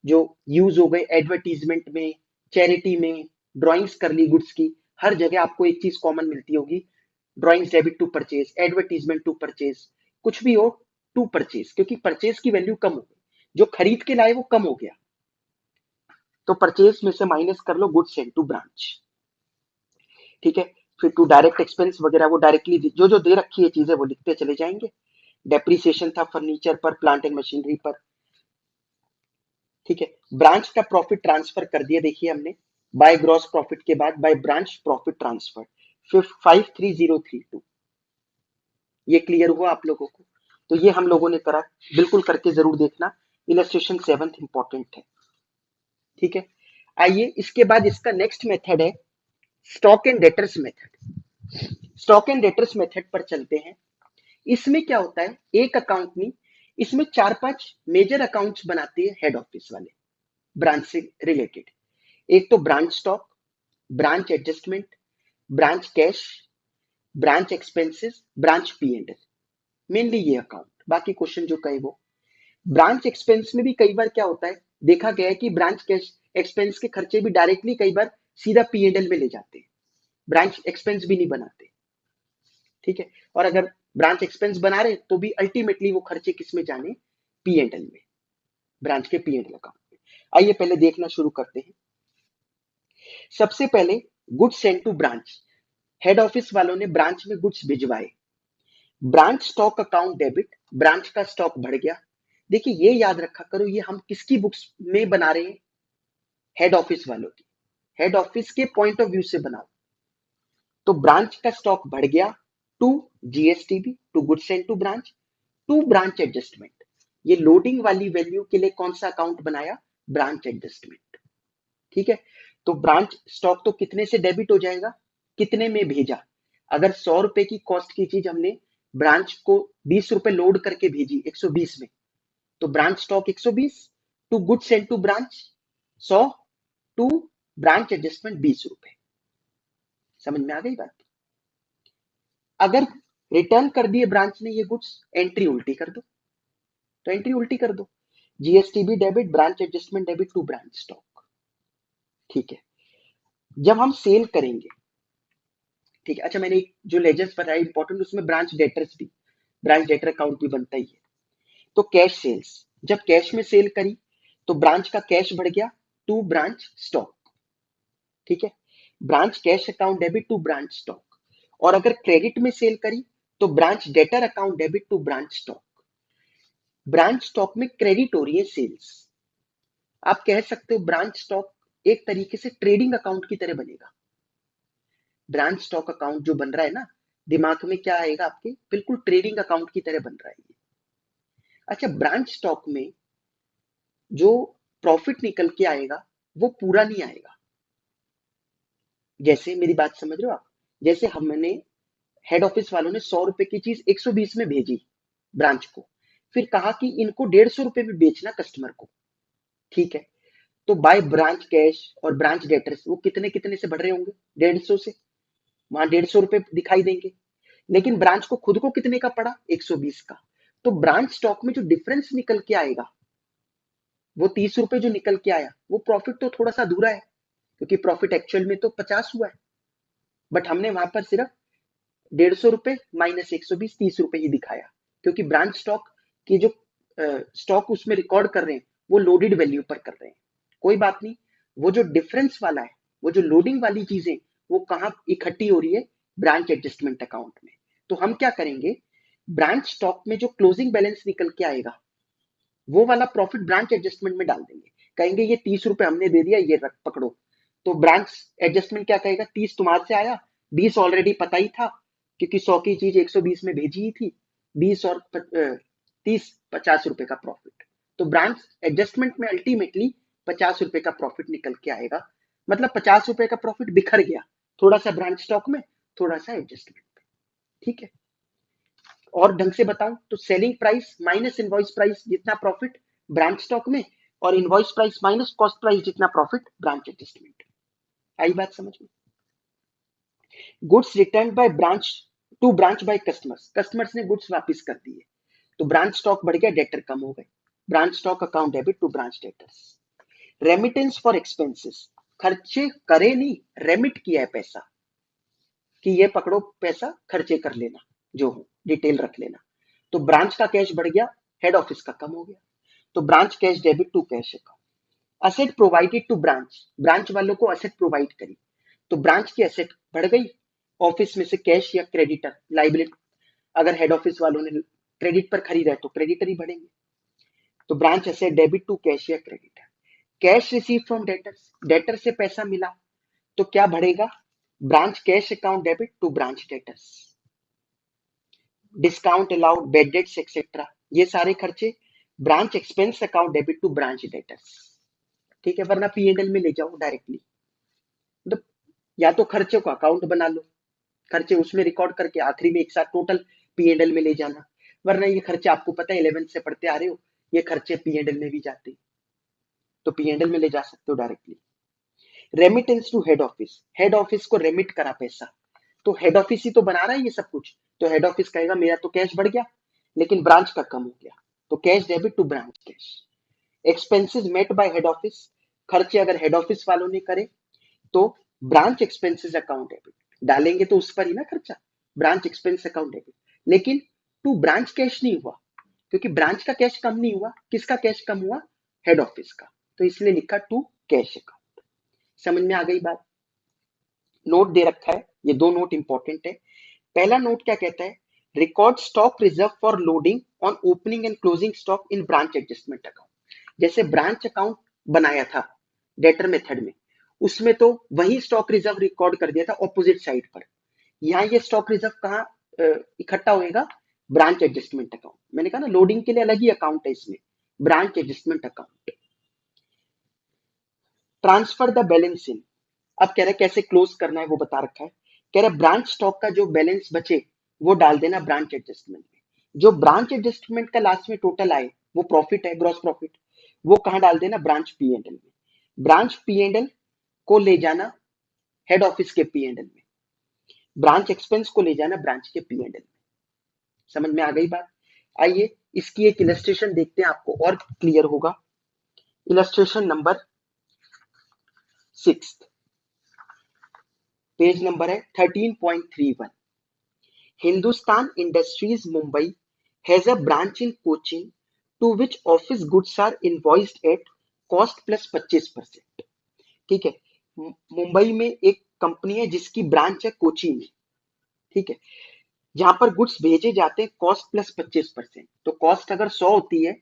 Speaker 1: जो यूज हो गए एडवर्टीजमेंट में, चैरिटी में, ड्राइंग्स कर ली गुड्स की, हर जगह आपको एक चीज कॉमन मिलती होगी, drawings debit to purchase, advertisement to purchase, कुछ भी हो टू परचेज, क्योंकि परचेज की वैल्यू कम हो गई, जो खरीद के लाए वो कम हो गया, तो परचेज में से माइनस कर लो गुड्स सेंड टू ब्रांच। ठीक है, फिर टू डायरेक्ट एक्सपेंस वगैरह वो डायरेक्टली जो जो दे रखी है चीजें वो लिखते चले जाएंगे। डेप्रिसिएशन था फर्नीचर पर, प्लांट एंड मशीनरी पर। ठीक है, ब्रांच का प्रॉफिट ट्रांसफर कर दिया, देखिए हमने बाय ग्रॉस प्रॉफिट के बाद बाय ब्रांच प्रॉफिट ट्रांसफर 53,032। ये क्लियर हुआ आप लोगों को? तो ये हम लोगों ने करा, बिल्कुल करके जरूर देखना, इलस्ट्रेशन 7th इंपॉर्टेंट है। ठीक है, आइए इसके बाद इसका नेक्स्ट मेथड है stock and debtors method. Stock and debtors method पर चलते हैं। इसमें क्या होता है, एक अकाउंट नहीं, इसमें 4-5 मेजर अकाउंट्स बनाते हैं हेड ऑफिस वाले ब्रांच से रिलेटेड। एक तो branch stock, branch adjustment, branch cash, branch expenses, branch P&L, mainly ये अकाउंट, बाकी क्वेश्चन जो कहे वो। ब्रांच एक्सपेंस में भी कई बार क्या होता है, देखा गया है कि ब्रांच कैश एक्सपेंस के खर्चे भी डायरेक्टली कई बार सीधा P&L में ले जाते हैं, ब्रांच एक्सपेंस भी नहीं बनाते। ठीक है, और अगर ब्रांच एक्सपेंस बना रहे तो भी अल्टीमेटली वो खर्चे किस में जाने, P&L में, ब्रांच के P&L अकाउंट में। आइए पहले देखना शुरू करते हैं। सबसे पहले goods send to branch, head office वालों ने ब्रांच में गुड्स भिजवाए, branch stock account debit, branch का स्टॉक बढ़ गया। देखिए ये याद रखा करो, ये हम किसकी बुक्स में बना रहे हैं, हेड ऑफिस वालों की, हेड ऑफिस के पॉइंट ऑफ व्यू से बनाओ। तो ब्रांच का स्टॉक बढ़ गया to GSTB, to goods and to branch, to branch adjustment. ये लोडिंग वाली वैल्यू के लिए कौन सा अकाउंट बनाया? Branch adjustment. ठीक है, तो ब्रांच स्टॉक तो कितने से डेबिट हो जाएगा? कितने में भेजा? अगर 100 रुपए की कॉस्ट की चीज हमने ब्रांच को 20 रुपए लोड करके भेजी 120 में, तो branch stock 120, to goods and to branch 100, to branch adjustment 20 रुपए। समझ में आ गई बात? अगर रिटर्न कर दिए ब्रांच ने ये गुड्स, एंट्री उल्टी कर दो, तो एंट्री उल्टी कर दो, GSTB debit, branch adjustment debit to branch stock. ठीक है, जब हम सेल करेंगे, ठीक है, अच्छा मैंने जो लेजर्स बताया इंपॉर्टेंट, उसमें ब्रांच डेटर्स भी, ब्रांच डेटर अकाउंट भी बनता ही है। तो कैश सेल्स, जब कैश में सेल करी तो ब्रांच का कैश बढ़ गया टू ब्रांच स्टॉक। ठीक है, branch cash account debit to branch stock. और अगर क्रेडिट में सेल करी तो branch debtor account debit to branch stock. Branch stock में क्रेडिट हो रही है सेल्स। आप कह सकते हो ब्रांच स्टॉक एक तरीके से ट्रेडिंग अकाउंट की तरह बनेगा। ब्रांच स्टॉक अकाउंट जो बन रहा है ना, दिमाग में क्या आएगा आपके? बिल्कुल ट्रेडिंग अकाउंट की तरह बन रहा है ये। अच्छा, ब्रांच स्टॉक में जो प्रॉफिट निकल के आएगा वो पूरा नहीं आएगा। जैसे मेरी बात समझ रहे हो आप? जैसे हमने हेड ऑफिस वालों ने 100 रुपए की चीज 120 में भेजी ब्रांच को, फिर कहा कि इनको 150 रुपए में बेचना कस्टमर को। ठीक है, तो बाय ब्रांच कैश और ब्रांच डेटर्स वो कितने कितने से बढ़ रहे होंगे? 150 से, वहां 150 रुपए दिखाई देंगे। लेकिन ब्रांच को खुद को कितने का पड़ा? 120 का। तो ब्रांच स्टॉक में जो डिफरेंस निकल के आएगा, वो 30 रुपए जो निकल के आया, वो प्रॉफिट तो थोड़ा सा अधूरा है, क्योंकि प्रॉफिट एक्चुअल में तो 50 हुआ है, बट हमने वहां पर सिर्फ 150 रुपए माइनस 120, 30 रुपए ही दिखाया, क्योंकि ब्रांच स्टॉक की जो स्टॉक उसमें रिकॉर्ड कर रहे हैं वो लोडेड वैल्यू पर कर रहे हैं। कोई बात नहीं, वो जो डिफरेंस वाला है, वो जो लोडिंग वाली चीजें, वो कहाँ इकट्ठी हो रही है? ब्रांच एडजस्टमेंट अकाउंट में। तो हम क्या करेंगे, ब्रांच स्टॉक में जो क्लोजिंग बैलेंस निकल के आएगा, वो वाला प्रॉफिट ब्रांच एडजस्टमेंट में डाल देंगे। कहेंगे ये 30 रुपए हमने दे दिया, ये रख पकड़ो। तो ब्रांच एडजस्टमेंट क्या कहेगा? 30 तुम्हारे से आया, 20 ऑलरेडी पता ही था, क्योंकि 100 की चीज 120 में भेजी ही थी, 20 और 30, 50 रुपए का प्रॉफिट। तो ब्रांच एडजस्टमेंट में अल्टीमेटली 50 रुपए का प्रॉफिट निकल के आएगा। मतलब 50 रुपए का प्रॉफिट बिखर गया, थोड़ा सा ब्रांच स्टॉक में, थोड़ा सा एडजस्टमेंट में। ठीक है, और ढंग से बताऊं तो selling price minus invoice price जितना प्रॉफिट ब्रांच स्टॉक में, और invoice price minus cost price जितना प्रॉफिट ब्रांच एडजस्टमेंट। आई बात समझ में? Goods return by branch to branch by customers, customers ने गुड्स वापस कर दिए, तो ब्रांच स्टॉक बढ़ गया, डेटर कम हो गए, branch stock account debit to branch debtors. Remittance for expenses, खर्चे करे नहीं, रेमिट किया है पैसा, कि ये पकड़ो पैसा, खर्चे कर लेना, जो हो डिटेल रख लेना। तो ब्रांच का कैश बढ़ गया, हेड ऑफिस का कम हो गया, तो branch cash debit to cash account. Asset provided to branch, branch वालों को असेट प्रोवाइड करी, तो ब्रांच की असेट बढ़ गई, ऑफिस में से कैश या क्रेडिटर लाइबिलिटी, अगर हेड ऑफिस वालों ने क्रेडिट पर खरीदा है तो क्रेडिटर ही बढ़ेंगे। तो branch asset debit to cash या creditor. Cash receive from debtors, debtor से पैसा मिला, तो क्या बढ़ेगा? Branch cash account debit to branch debtors. Discount allowed, bad debts etcetera, ये सारे खर्चे branch expense account debit to branch debtors. ठीक है, वरना पीएनएल में ले जाओ डायरेक्टली, मतलब या तो खर्चे को अकाउंट बना लो, खर्चे उसमें रिकॉर्ड करके आखिरी में एक साथ टोटल पीएनएल में ले जाना, वरना ये खर्चे आपको पता है 11 से पढ़ते आ रहे हो, ये खर्चे पीएनएल में भी जाते हैं, तो पीएनएल में ले जा सकते हो directly. Remittance to head office, head office को रेमिट करा पैसा, तो हेड ऑफिस ही तो बना रहा है ये सब कुछ, तो हेड ऑफिस कहेगा मेरा तो कैश बढ़ गया, लेकिन ब्रांच का कम हो गया, तो cash debit to branch cash. Expenses met by head office, खर्चे अगर हेड ऑफिस वालों ने करे तो ब्रांच एक्सपेंसेस अकाउंट डेबिट, डालेंगे तो उस पर ही ना खर्चा, ब्रांच एक्सपेंस अकाउंट डेबिट। लेकिन टू ब्रांच कैश नहीं हुआ, क्योंकि ब्रांच का कैश कम नहीं हुआ, किसका कैश कम हुआ? हेड ऑफिस का, तो इसलिए लिखा टू कैश अकाउंट। समझ में आ गई बात? नोट दे रखा है, ये दो नोट इंपॉर्टेंट है। पहला नोट क्या कहता है? Record stock reserve for loading on opening and closing stock in branch adjustment account. जैसे ब्रांच अकाउंट बनाया था डेटर मेथड में, उसमें तो वही स्टॉक रिजर्व रिकॉर्ड कर दिया था ऑपोजिट साइड पर, यहाँ ये स्टॉक रिजर्व कहाँ इकट्ठा होएगा? Branch adjustment account. मैंने कहा ना लोडिंग के लिए अलग ही अकाउंट है इसमें, branch adjustment account. Transfer the balance इन, अब कह रहा है कैसे क्लोज करना है वो बता रखा है। कह रहा है ब्रांच स्टॉक का जो बैलेंस बचे वो डाल देना ब्रांच एडजस्टमेंट में। जो ब्रांच एडजस्टमेंट का लास्ट में टोटल आए वो प्रॉफिट है, ग्रॉस प्रॉफिट, वो कहाँ डाल देना? ब्रांच पी एंड एल में। ब्रांच पी एंड एल को ले जाना हेड ऑफिस के पी एंड एल में, ब्रांच एक्सपेंस को ले जाना ब्रांच के पी एंड एल में। समझ में आ गई बात? आइए इसकी एक इलस्ट्रेशन देखते हैं, आपको और क्लियर होगा। इलस्ट्रेशन नंबर 6, पेज नंबर है 13.31। Hindustan Industries Mumbai has a branch in Cochin to which office goods are invoiced at cost plus 25%। ठीक है, मुंबई में एक कंपनी है जिसकी ब्रांच है कोची में, ठीक है, जहां पर गुड्स भेजे जाते हैं कॉस्ट प्लस 25%। तो कॉस्ट अगर 100 होती है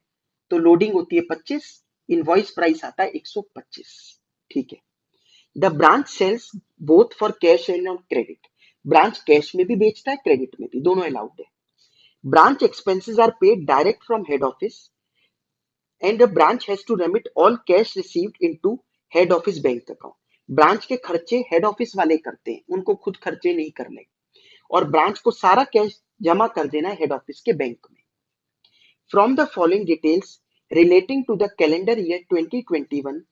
Speaker 1: तो लोडिंग होती है 25, इनवॉइस प्राइस आता है 125। ठीक है, the branch sells both for cash and on credit, branch cash में भी बेचता है क्रेडिट में भी, दोनों अलाउड है। Branch expenses are paid direct from head office and the branch has to remit all cash received into head office bank account। Branch के खर्चे हेड ऑफिस वाले करते हैं, उनको खुद खर्चे नहीं करने, और ब्रांच को सारा कैश जमा कर देना है हेड ऑफिस के बैंक में। From the following details relating to the calendar year 2021,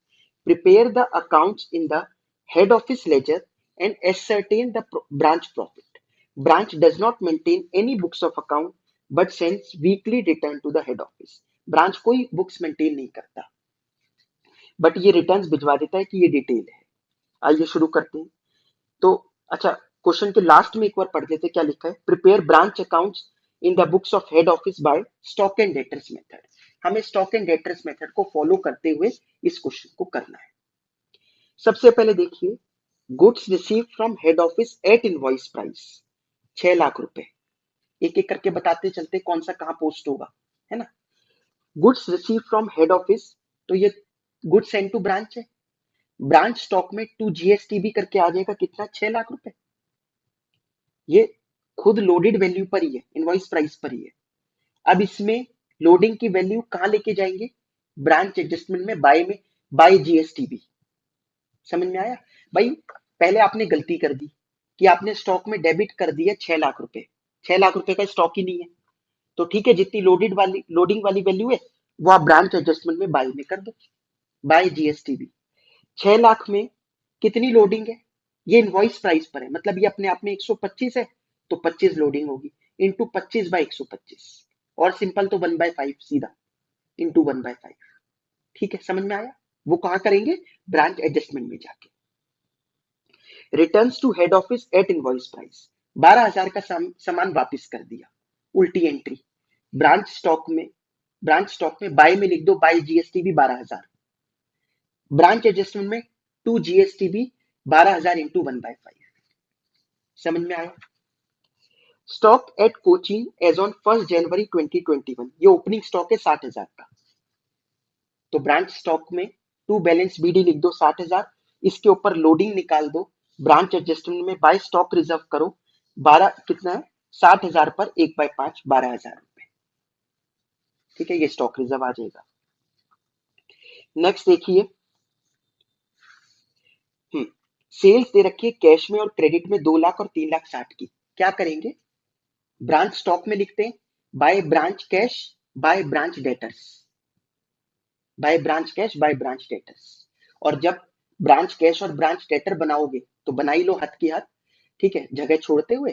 Speaker 1: prepare the accounts in the head office ledger and ascertain the branch profit। Branch does not maintain any books of account but sends weekly return to the head office। Branch कोई books maintain नहीं करता but ये returns भिजवा देता है कि ये detail है। आइए शुरू करते हैं। तो अच्छा, क्वेश्चन के लास्ट में एक बार पढ़ लेते क्या लिखा है। Prepare branch accounts in the books of head office by stock and debtors method. हमें स्टॉक एंड डेटर्स मेथड को फॉलो करते हुए इस क्वेश्चन को करना है। सबसे पहले देखिए, goods receive from head office at invoice price 6 lakh रुपए। एक एक करके बताते चलते कौन सा कहां पोस्ट होगा, है ना। Goods receive from head office, तो ये गुड्स सेंड टू ब्रांच है। ब्रांच स्टॉक में टू जीएसटीबी करके आ जाएगा कितना? 6 लाख रुपए। ये खुद लोडेड वैल्यू पर ही है, इनवॉइस प्राइस पर ही है। अब इसमें लोडिंग की वैल्यू कहां लेके जाएंगे? ब्रांच एडजस्टमेंट में बाय जीएसटीबी। समझ में आया भाई? पहले आपने गलती कर दी कि आपने स्टॉक में डेबिट कर दिया 6 लाख रुपए। 6 लाख रुपए का स्टॉक ही नहीं है, तो ठीक है, जितनी लोडिंग वाली वैल्यू है वो आप ब्रांच एडजस्टमेंट में बाय में कर दो, बाय जीएसटीबी। 6 लाख में कितनी लोडिंग है? ये इनवॉइस प्राइस पर है, मतलब ये अपने आप में 125 है, तो 25 लोडिंग होगी इंटू 25 बाय 125, और सिंपल तो 1/5 सीधा इंटू 1/5। ठीक है, समझ में आया? वो कहां करेंगे? ब्रांच एडजस्टमेंट में जाके। Returns to head office at invoice price, 12,000 का सामान वापस कर दिया, उल्टी एंट्री। ब्रांच स्टॉक में बाय में लिख दो बाय जीएसटीबी 12,000, ब्रांच एडजस्टमेंट में टू जीएसटीबी 12,000 इंटू 1/5। समझ में आया? Stock at Cochin as on 1 जनवरी 2021, ये ओपनिंग स्टॉक है 60,000 का। तो ब्रांच स्टॉक में टू बैलेंस बीडी लिख दो 60,000, इसके ऊपर लोडिंग निकाल दो, ब्रांच एडजस्टमेंट में बाय स्टॉक रिजर्व करो, 12 कितना है? 60,000 पर 1/5 12,000 रुपए। ठीक है, ये स्टॉक रिजर्व आ जाएगा। नेक्स्ट देखिए, सेल्स दे रखी है कैश में और क्रेडिट में 2 लाख और 3,60,000 की। क्या करेंगे? ब्रांच स्टॉक में लिखते हैं bye branch cash by branch debtors, bye branch cash by branch debtors. और जब ब्रांच कैश और ब्रांच डेटर बनाओगे तो बना ही लो हाथ की हाथ, ठीक है, जगह छोड़ते हुए।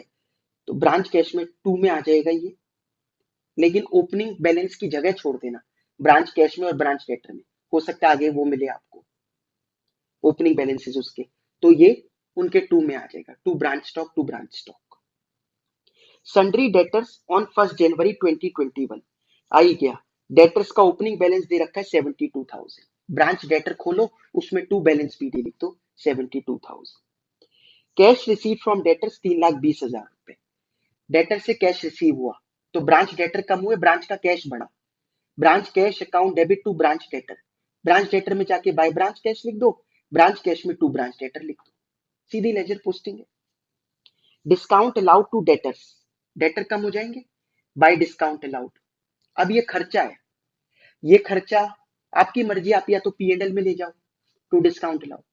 Speaker 1: तो ब्रांच कैश में 2 में आ जाएगा ये, लेकिन ओपनिंग बैलेंस की जगह छोड़ देना ब्रांच कैश में और ब्रांच डेटर में, हो सकता है आगे वो मिले आपको ओपनिंग बैलेंसेस उसके, तो ये उनके 2 में आ जाएगा, to branch stock to branch stock. Sundry debtors on 1 जनवरी 2021 आई गया। डेटर्स का ओपनिंग बैलेंस दे रखा है 72,000, ब्रांच डेटर खोलो उसमें टू बैलेंस बीडी लिख दो 72,000। कैश रिसीव फ्रॉम डेटर्स 3,20,000 रुपए। डेटर से कैश रिसीव हुआ तो ब्रांच डेटर कम हुए, ब्रांच का कैश बढ़ा, branch cash account debit to branch debtor, branch debtor में जाके बाय ब्रांच कैश लिख दो, ब्रांच कैश में टू ब्रांच डेटर लिख दो, सीधी लेजर पोस्टिंग है। Discount allowed to debtors, debtor कम हो जाएंगे बाय डिस्काउंट अलाउड। अब ये खर्चा है, ये खर्चा आपकी मर्जी, आप या तो P&L में ले जाओ टू डिस्काउंट अलाउड,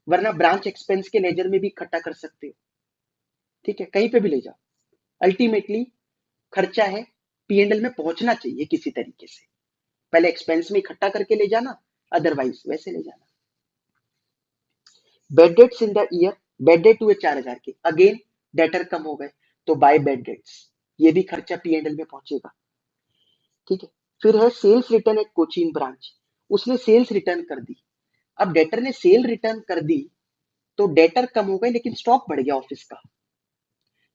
Speaker 1: वरना ब्रांच एक्सपेंस के लेजर में भी इकट्ठा कर सकते हो, ठीक है, कहीं पे भी ले जाओ। अल्टीमेटली खर्चा है, P&L में पहुंचना चाहिए किसी तरीके से, पहले एक्सपेंस में इकट्ठा करके ले जाना, अदरवाइज वैसे ले जाना। Bad debts in the year, bed date हुए 4,000 के, अगेन डेटर कम हो गए तो बाय बेड डेट्स, ये भी खर्चा P&L में पहुंचेगा, ठीक है। फिर है sales return at Cochin branch, उसने सेल्स रिटर्न कर दी। अब डेटर ने सेल रिटर्न कर दी तो डेटर कम हो गए लेकिन स्टॉक बढ़ गया ऑफिस का,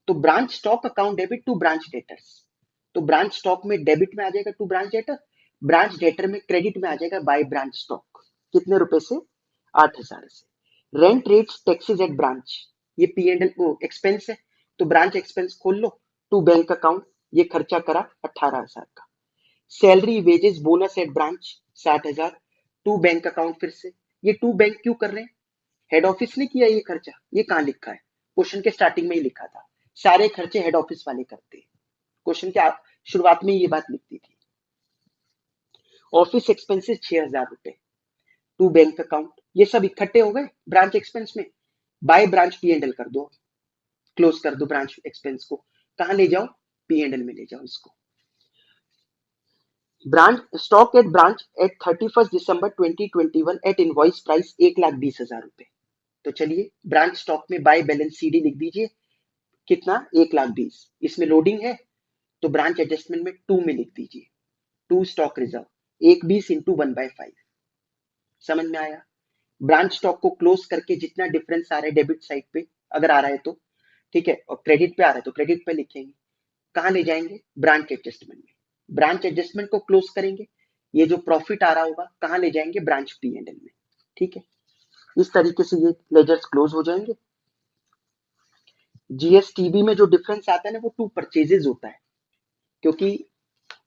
Speaker 1: तो branch stock account debit to branch debtors, तो ब्रांच स्टॉक में डेबिट में आ जाएगा to branch debtor, branch debtor में क्रेडिट में आ जाएगा बाय ब्रांच स्टॉक, कितने रुपए से, 8,000 से। Rent rates taxes at branch, ये P&L को एक्सपेंस है, तो ब्रांच एक्सपेंस खोल लो टू बैंक अकाउंट, ये खर्चा करा 18,000 का। Salary wages bonus at branch 60,000 to bank account, फिर से ये टू बैंक क्यों कर रहे हैं, हेड ऑफिस ने किया ये खर्चा, ये कहाँ लिखा है, क्वेश्चन के स्टार्टिंग में ही लिखा था, सारे खर्चे हेड ऑफिस वाले करते हैं, क्वेश्चन के शुरुआत में ये बात लिखती थी। ऑफिस एक्सपेंसेस 6,000 रुपए टू बैंक अकाउंट, ये सब इकट्ठे हो गए ब्रांच एक्सपेंस में, बाय ब्रांच P&L कर दो, क्लोज कर दो ब्रांच एक्सपेंस को, कहां ले जाओ, P&L में ले जाओ इसको। Branch stock at branch at 31 December 2021 at invoice price 1,20,000 रुपए, तो चलिए ब्रांच स्टॉक में बाय बैलेंस CD लिख दीजिए, कितना, 1,20,000, इसमें लोडिंग है तो ब्रांच एडजस्टमेंट में 2 में लिख दीजिए, 2 स्टॉक रिजर्व, 1,20 इंटू 1/5, समझ में आया। ब्रांच स्टॉक को क्लोज करके जितना डिफरेंस आ रहा है डेबिट साइड पे, अगर आ रहा है तो ठीक है, और क्रेडिट पे आ रहा है तो क्रेडिट पे लिखेंगे, कहां ले जाएंगे, ब्रांच एडजस्टमेंट में, ब्रांच एडजस्टमेंट को क्लोज करेंगे, ये जो प्रॉफिट आ रहा होगा कहां ले जाएंगे, ब्रांच P&L में, ठीक है। इस तरीके से ये लेजर्स क्लोज हो जाएंगे। GSTB में जो डिफरेंस आता है ना, वो टू परचेजेस होता है, क्योंकि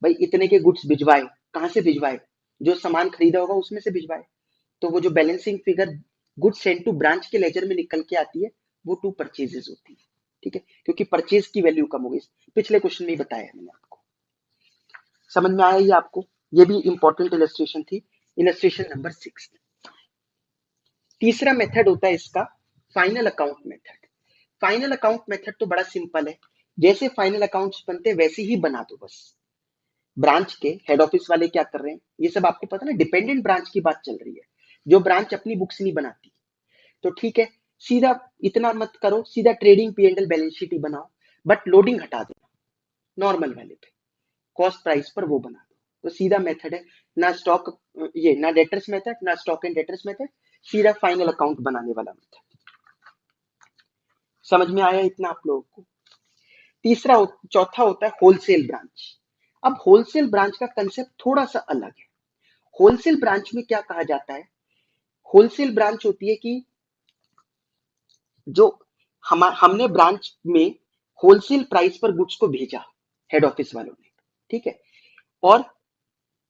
Speaker 1: भाई इतने के गुड्स भिजवाए, कहां से भिजवाए, जो सामान खरीदा होगा उसमें से भिजवाए, तो वो जो balancing figure goods send to branch के लेजर में निकल के आती है, वो टू परचेजेस होती है, ठीक है, क्योंकि परचेज की वैल्यू कम हो गई, पिछले क्वेश्चन में ही बताया मैंने आपको, समझ में आया ये आपको, ये भी इंपॉर्टेंट इलस्ट्रेशन थी, इलस्ट्रेशन नंबर 6। तीसरा मेथड होता है इसका final account method. Final account method तो बड़ा सिंपल है, जैसे फाइनल अकाउंट्स बनते हैं वैसे ही बना दो बस। ब्रांच के हेड ऑफिस वाले क्या कर रहे हैं, ये सब आपको पता ना, डिपेंडेंट ब्रांच की बात चल रही है, जो ब्रांच अपनी बुक्स नहीं बनाती, तो ठीक है, सीधा इतना मत करो, सीधा ट्रेडिंग P&L बैलेंस शीट ही बनाओ, बट लोडिंग हटा देना नॉर्मल वाले पे, कॉस्ट प्राइस पर वो बना दो, तो सीधा मेथड है, ना स्टॉक, ये ना डेटर्स मेथड, ना स्टॉक एंड डेटर्स मेथड, सीधा फाइनल अकाउंट बनाने वाला मेथड। समझ में आया इतना आप लोगों को। चौथा होता है होलसेल ब्रांच। अब होलसेल ब्रांच का कंसेप्ट थोड़ा सा अलग है। होलसेल ब्रांच में क्या कहा जाता है, होलसेल ब्रांच होती है कि जो हमने ब्रांच में होलसेल प्राइस पर गुड्स को भेजा हेड ऑफिस वालों ने, ठीक है, और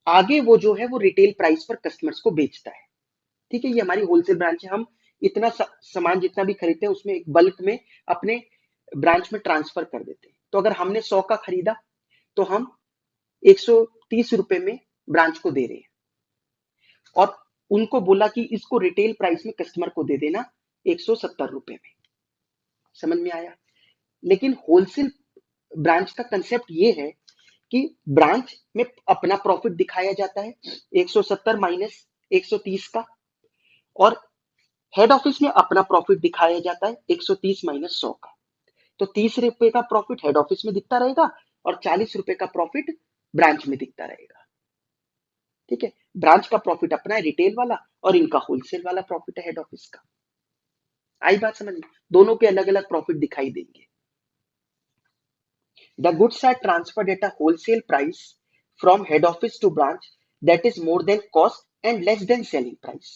Speaker 1: आगे वो जो है वो रिटेल प्राइस पर कस्टमर्स को बेचता है, ठीक है, ये हमारी होलसेल ब्रांच है, हम इतना सामान जितना भी खरीदते हैं उसमें एक बल्क में अपने ब्रांच में ट्रांसफर कर देते हैं, तो अगर हमने 100 का खरीदा तो हम 130 रुपए में ब्रांच को दे रहे हैं, और उनको बोला कि इसको रिटेल प्राइस में कस्टमर को दे देना 170 रुपए में, समझ में आया। लेकिन होलसेल ब्रांच का कंसेप्ट ये है कि ब्रांच में अपना प्रॉफिट दिखाया जाता है 170 माइनस 130 का, और हेड ऑफिस में अपना प्रॉफिट दिखाया जाता है 130 माइनस 100 का, तो 30 रुपए का प्रॉफिट हेड ऑफिस में दिखता रहेगा और 40 रुपए का प्रॉफिट ब्रांच में दिखता रहेगा, ठीक है। ब्रांच का प्रॉफिट अपना है रिटेल वाला, और इनका होलसेल वाला प्रॉफिट है हेड ऑफिस का। आई बात समझ में, दोनों के अलग अलग प्रॉफिट दिखाई देंगे। The goods are transferred at a wholesale price from head office to branch that is more than cost and less than selling price.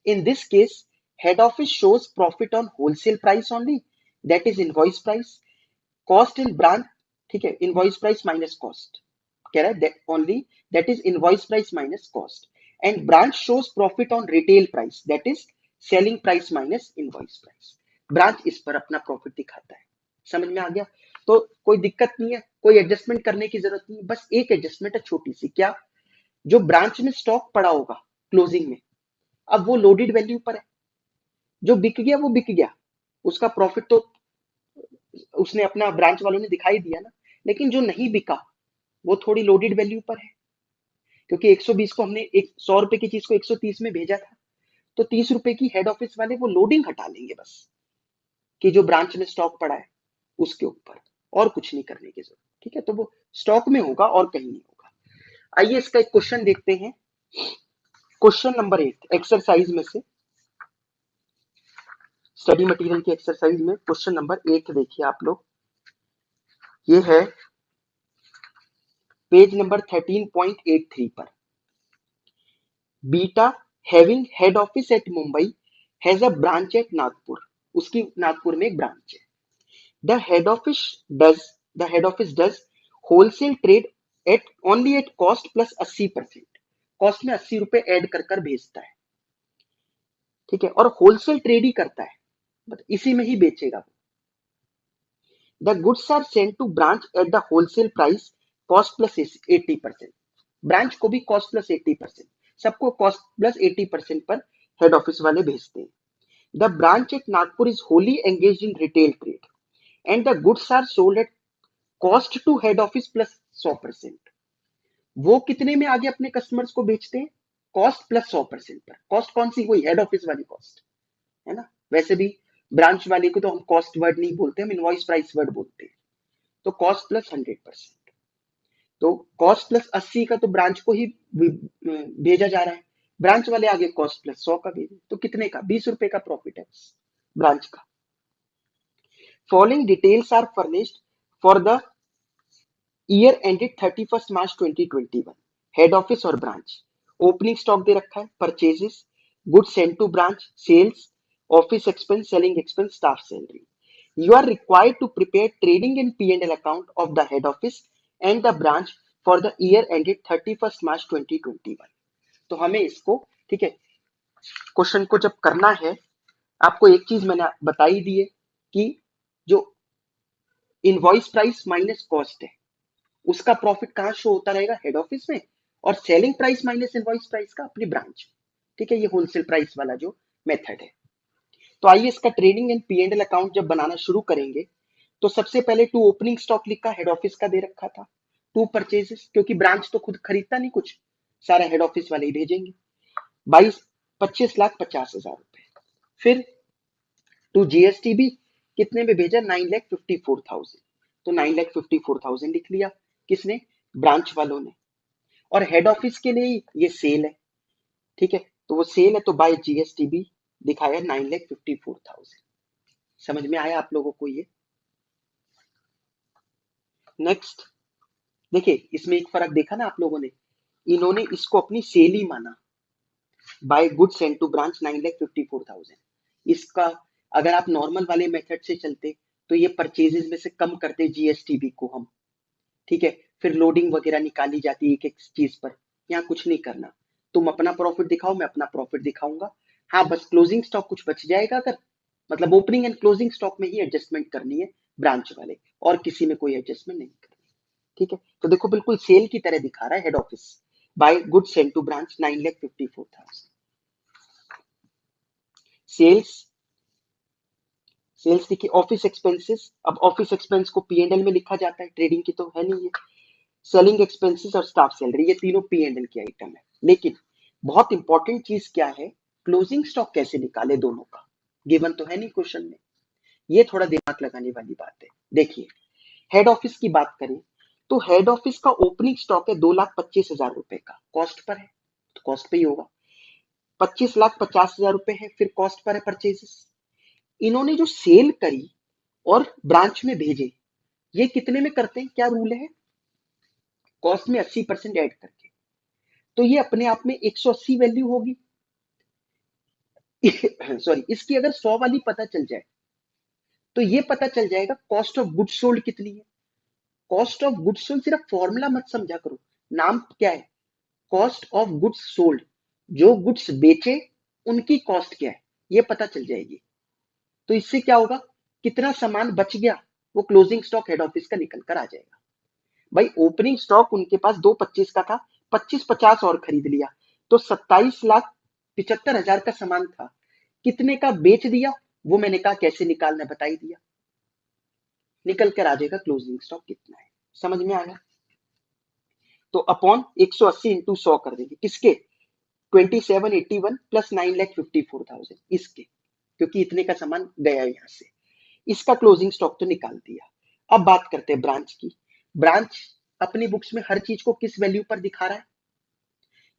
Speaker 1: In this case, head office shows profit on wholesale price only, that is invoice price. Cost in branch, ठीक है, invoice price minus cost, कह रहा है that only, that is invoice price minus cost. And branch shows profit on retail price, that is selling price minus invoice price. Branch इस पर अपना profit दिखाता है, समझ में आ गया? तो कोई दिक्कत नहीं है, कोई एडजस्टमेंट करने की जरूरत नहीं है, बस एक एडजस्टमेंट है छोटी सी। क्या? जो ब्रांच में स्टॉक पड़ा होगा क्लोजिंग में, अब वो लोडेड वैल्यू पर है। जो बिक गया वो बिक गया, उसका प्रॉफिट तो उसने अपना ब्रांच वालों ने दिखाई दिया ना। लेकिन जो नहीं बिका वो थोड़ी लोडेड वैल्यू पर है, क्योंकि 120 को हमने एक 100 रुपए की चीज को 130 में भेजा था, तो 30 रुपए की हेड ऑफिस वाले वो लोडिंग हटा लेंगे बस, कि जो ब्रांच में स्टॉक पड़ा है उसके ऊपर, और कुछ नहीं करने की जरूरत। ठीक है, तो वो स्टॉक में होगा और कहीं नहीं होगा। आइए इसका एक क्वेश्चन देखते हैं। क्वेश्चन नंबर 8 एक्सरसाइज में से, स्टडी मटेरियल की एक्सरसाइज में क्वेश्चन नंबर 8 देखिए आप लोग। ये है पेज नंबर 13.83 पर। Beta having head office eight Mumbai has a branch at Nagpur. उसकी नागपुर में एक ब्रांच है। The head office does the head office does wholesale trade at only at cost plus 80%। Cost में 80 रुपए ऐड कर कर भेजता है। ठीक है, और होलसेल ट्रेड ही करता है, मतलब इसी में ही बेचेगा वो। The goods are sent to branch at the wholesale price cost plus 80%। Branch को भी कॉस्ट प्लस 80%, सबको कॉस्ट प्लस 80% पर हेड ऑफिस वाले भेजते हैं। The branch at Nagpur is wholly engage in retail trade and the goods are sold at cost to head office plus 100%। वो कितने में आगे अपने कस्टमर्स को बेचते हैं? कॉस्ट प्लस 100% पर। कॉस्ट कौन सी? वही हेड ऑफिस वाली कॉस्ट, है ना। वैसे भी ब्रांच वाले को तो हम कॉस्ट वर्ड नहीं बोलते, हम इनवॉइस प्राइस वर्ड बोलते हैं। तो कॉस्ट प्लस 100%, तो कॉस्ट प्लस 80 का तो ब्रांच को ही भेजा जा रहा है। ब्रांच वाले आगे कॉस्ट प्लस 100 का भेजे, तो कितने का? 20 रुपए का प्रॉफिट है ब्रांच का। Following details are furnished for the year ended 31 March 2021। Head office और ब्रांच। ओपनिंग स्टॉक दे रखा है, purchases, goods sent to branch, sales, office expense, selling expense, staff salary. You are required to prepare trading and P&L account of the head office and the branch for the year ended 31st March 2021। तो हमें इसको, ठीक है, question को जब करना है, आपको एक चीज मैंने बताई दी है कि जो इनवॉइस प्राइस माइनस कॉस्ट है उसका प्रॉफिट कहाँ शो होता रहेगा? हेड ऑफिस में। और selling price minus invoice price का अपनी ब्रांच। ठीक है, ये होलसेल प्राइस वाला जो मेथड है। तो आइए इसका ट्रेडिंग एंड P&L अकाउंट जब बनाना शुरू करेंगे, तो सबसे पहले टू ओपनिंग स्टॉक लिखा, हेड ऑफिस का दे रखा था। टू परचेजेस, क्योंकि ब्रांच तो खुद खरीदता नहीं कुछ, सारा हेड ऑफिस वाले ही भेजेंगे, 25,50,50,000 रुपए। फिर टू जीएसटीबी, कितने में भेजा? 9,54,000। तो 9,54,000 लिख लिया, किसने? ब्रांच वालों ने। और हेड ऑफिस के लिए ये सेल है, ठीक है, तो वो सेल है, तो बाय जीएसटीबी दिखाया 9,54,000। समझ में आया आप लोगों को ये? नेक्स्ट देखिए, इसमें एक फर्क देखा ना आप लोगों ने, इन्होंने इसको अपनी सेल ही माना। By goods sent to branch 9,54,000। इसका अगर आप नॉर्मल वाले मेथड से चलते तो ये परचेजेस में से कम करते जीएसटीबी को हम, ठीक है, फिर लोडिंग वगैरह निकाली जाती है एक एक चीज पर। यहाँ कुछ नहीं करना, तुम अपना प्रॉफिट दिखाओ, मैं अपना प्रॉफिट दिखाऊंगा। हाँ, बस क्लोजिंग स्टॉक कुछ बच जाएगा, अगर मतलब ओपनिंग एंड क्लोजिंग स्टॉक में ही एडजस्टमेंट करनी है ब्रांच वाले, और किसी में कोई एडजस्टमेंट नहीं करनी। ठीक है, तो देखो बिल्कुल सेल की तरह दिखा रहा है head office. By good sent to branch 9,54,000। Sales, sales देखिए, ऑफिस एक्सपेंसेस, अब ऑफिस एक्सपेंस को P&L में लिखा जाता है, ट्रेडिंग की तो है नहीं ये। सेलिंग एक्सपेंसेस और स्टाफ सैलरी, ये तीनों P&L की आइटम है। लेकिन बहुत इंपॉर्टेंट चीज क्या है? क्लोजिंग स्टॉक कैसे निकाले दोनों का, गिवन तो है नहीं क्वेश्चन में। ये थोड़ा दिमाग लगाने वाली बात है। देखिए, हेड ऑफिस की बात करें तो हेड ऑफिस का ओपनिंग स्टॉक है 2,25,000 रुपए का, कॉस्ट पर है तो कॉस्ट पे ही होगा। 25,50,000 रुपए है, फिर कॉस्ट पर है परचेजेस। इन्होंने जो सेल करी और ब्रांच में भेजे, ये कितने में करते हैं? क्या रूल है? कॉस्ट में 80% ऐड करके, तो ये अपने आप में 180 वैल्यू होगी। सॉरी, इसकी अगर 100 वाली पता चल जाए तो ये पता चल जाएगा कॉस्ट ऑफ गुड्स सोल्ड कितनी है। कॉस्ट ऑफ गुड्स सोल्ड सिर्फ फॉर्मूला मत समझा करो, नाम क्या है? Cost of goods sold. जो गुड्स बेचे उनकी कॉस्ट क्या है, ये पता चल जाएगी। तो इससे क्या होगा? कितना सामान बच गया, वो क्लोजिंग स्टॉक हेड ऑफिस का निकल कर आ जाएगा। भाई ओपनिंग स्टॉक उनके पास 225 का था, 25-50 और खरीद लिया, तो 27,75,000 का सामान था, कितने का बेच दिया, वो मैंने कहा कैसे निकालना बता ही दिया, निकल कर आ जाएगा क्लोजिंग स्टॉक कितना है। समझ में आया? तो अपॉन 180 इंटू 100 कर देंगे, किसके? 2781 प्लस 9,54,000 इसके, क्योंकि इतने का सामान गया यहां से। इसका क्लोजिंग स्टॉक तो निकाल दिया। अब बात करते हैं ब्रांच की। ब्रांच अपनी बुक्स में हर चीज को किस वैल्यू पर दिखा रहा है?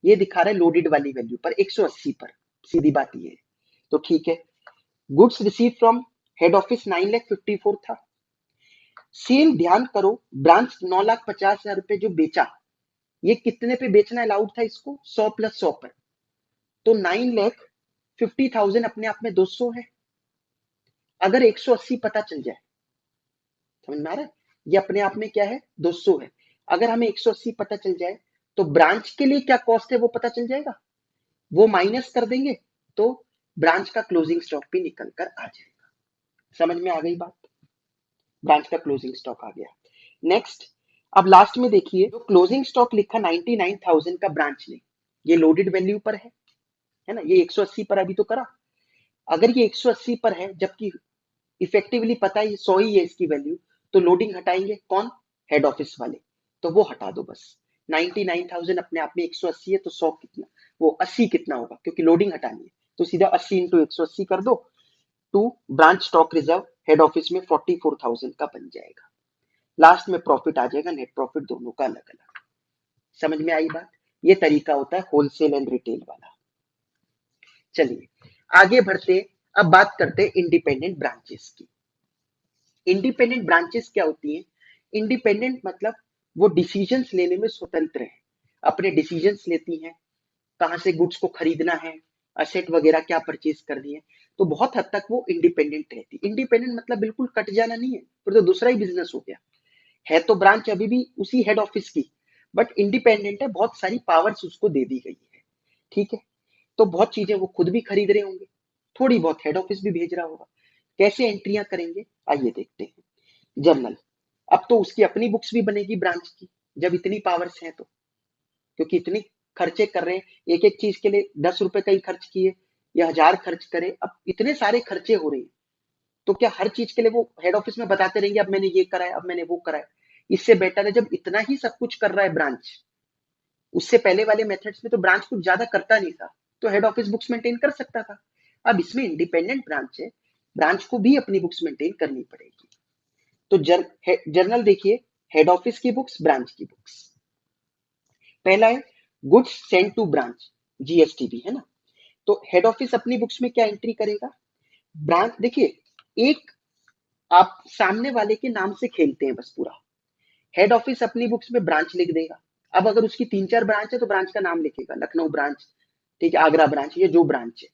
Speaker 1: ये दिखा रहा है लोडेड वाली वैल्यू पर, 180 पर। सीधी बात ये है। तो ठीक है, goods receive from head office 9,54,000 था। सेल, ध्यान करो, ब्रांच 9,50,000 रुपए जो बेचा, ये कितने पे बेचना अलाउड था इसको? 100 प्लस 100 पर। तो 9,50,000 अपने आप में 200 है। अगर 180 पता चल जाए, समझ में आ रहा है? ये अपने आप में क्या है? 200 है। अगर हमें 180 पता चल जाए तो ब्रांच के लिए क्या कॉस्ट है वो पता चल जाएगा, वो माइनस कर देंगे, तो ब्रांच का क्लोजिंग स्टॉक भी निकल कर आ जाएगा। समझ में आ गई बात? ब्रांच का क्लोजिंग स्टॉक आ गया। नेक्स्ट, अब लास्ट में देखिए, जो क्लोजिंग स्टॉक लिखा 99,000 का ब्रांच ने, ये लोडेड वैल्यू पर है ना, ये 180 पर अभी तो करा। अगर ये 180 पर है, जबकि इफेक्टिवली पता है 100 ही है इसकी वैल्यू, तो लोडिंग हटाएंगे कौन? हेड ऑफिस वाले, तो वो हटा दो बस। 99,000 अपने आप में 180 है, तो 100 कितना, वो 80 कितना होगा, क्योंकि लोडिंग हटानी है, तो सीधा 80 इंटू 180 कर दो, to branch stock reserve head office में 44,000 का बन जाएगा। लास्ट में प्रॉफिट आ जाएगा, नेट प्रॉफिट दोनों का अलग अलग। समझ में आई बात? ये तरीका होता है होलसेल एंड रिटेल वाला। चलिए आगे बढ़ते, अब बात करते हैं इंडिपेंडेंट ब्रांचेस की। इंडिपेंडेंट ब्रांचेस क्या होती हैं? इंडिपेंडेंट मतलब वो डिसीजंस लेने में स्वतंत्र है, अपने डिसीजंस लेती हैं, कहां से गुड्स को खरीदना है, असेट वगैरह क्या परचेज करनी है, तो बहुत हद तक वो इंडिपेंडेंट रहती है। इंडिपेंडेंट मतलब बिल्कुल कट जाना नहीं है, फिर तो दूसरा ही बिजनेस हो गया। है तो ब्रांच अभी भी उसी हेड ऑफिस की, बट इंडिपेंडेंट है, बहुत सारी पावर्स उसको दे दी गई है। ठीक है, तो बहुत चीजें वो खुद भी खरीद रहे होंगे, थोड़ी बहुत हेड ऑफिस भी भेज रहा होगा। कैसे एंट्रियां करेंगे, आइए देखते हैं। जर्नल, अब तो उसकी अपनी बुक्स भी बनेगी ब्रांच की, जब इतनी पावर्स हैं तो, क्योंकि इतनी खर्चे कर रहे हैं, एक एक चीज के लिए 10 रुपए का ही खर्च किए या 1,000 खर्च करे, अब इतने सारे खर्चे हो रहे हैं, तो क्या हर चीज के लिए वो हेड ऑफिस में बताते रहेंगे अब मैंने ये करा है, अब मैंने वो करा है? इससे बेटर है जब इतना ही सब कुछ कर रहा है ब्रांच, उससे पहले वाले मेथड्स में तो ब्रांच कुछ ज्यादा करता नहीं था, तो हेड ऑफिस बुक्स मेंटेन कर सकता था। अब इसमें इंडिपेंडेंट ब्रांच है, ब्रांच को भी अपनी बुक्स मेंटेन करनी पड़ेगी। तो जर्नल देखिए, हेड ऑफिस की बुक्स, ब्रांच की बुक्स। पहला है गुड्स सेंड टू ब्रांच, जीएसटीबी है ना। तो हेड ऑफिस अपनी बुक्स में क्या एंट्री करेगा? ब्रांच, देखिए, एक आप सामने वाले के नाम से खेलते हैं बस पूरा। हेड ऑफिस अपनी बुक्स में ब्रांच लिख देगा। अब अगर उसकी 3-4 ब्रांच है तो ब्रांच का नाम लिखेगा, लखनऊ ब्रांच, ठीक है, आगरा ब्रांच, ये जो ब्रांच है,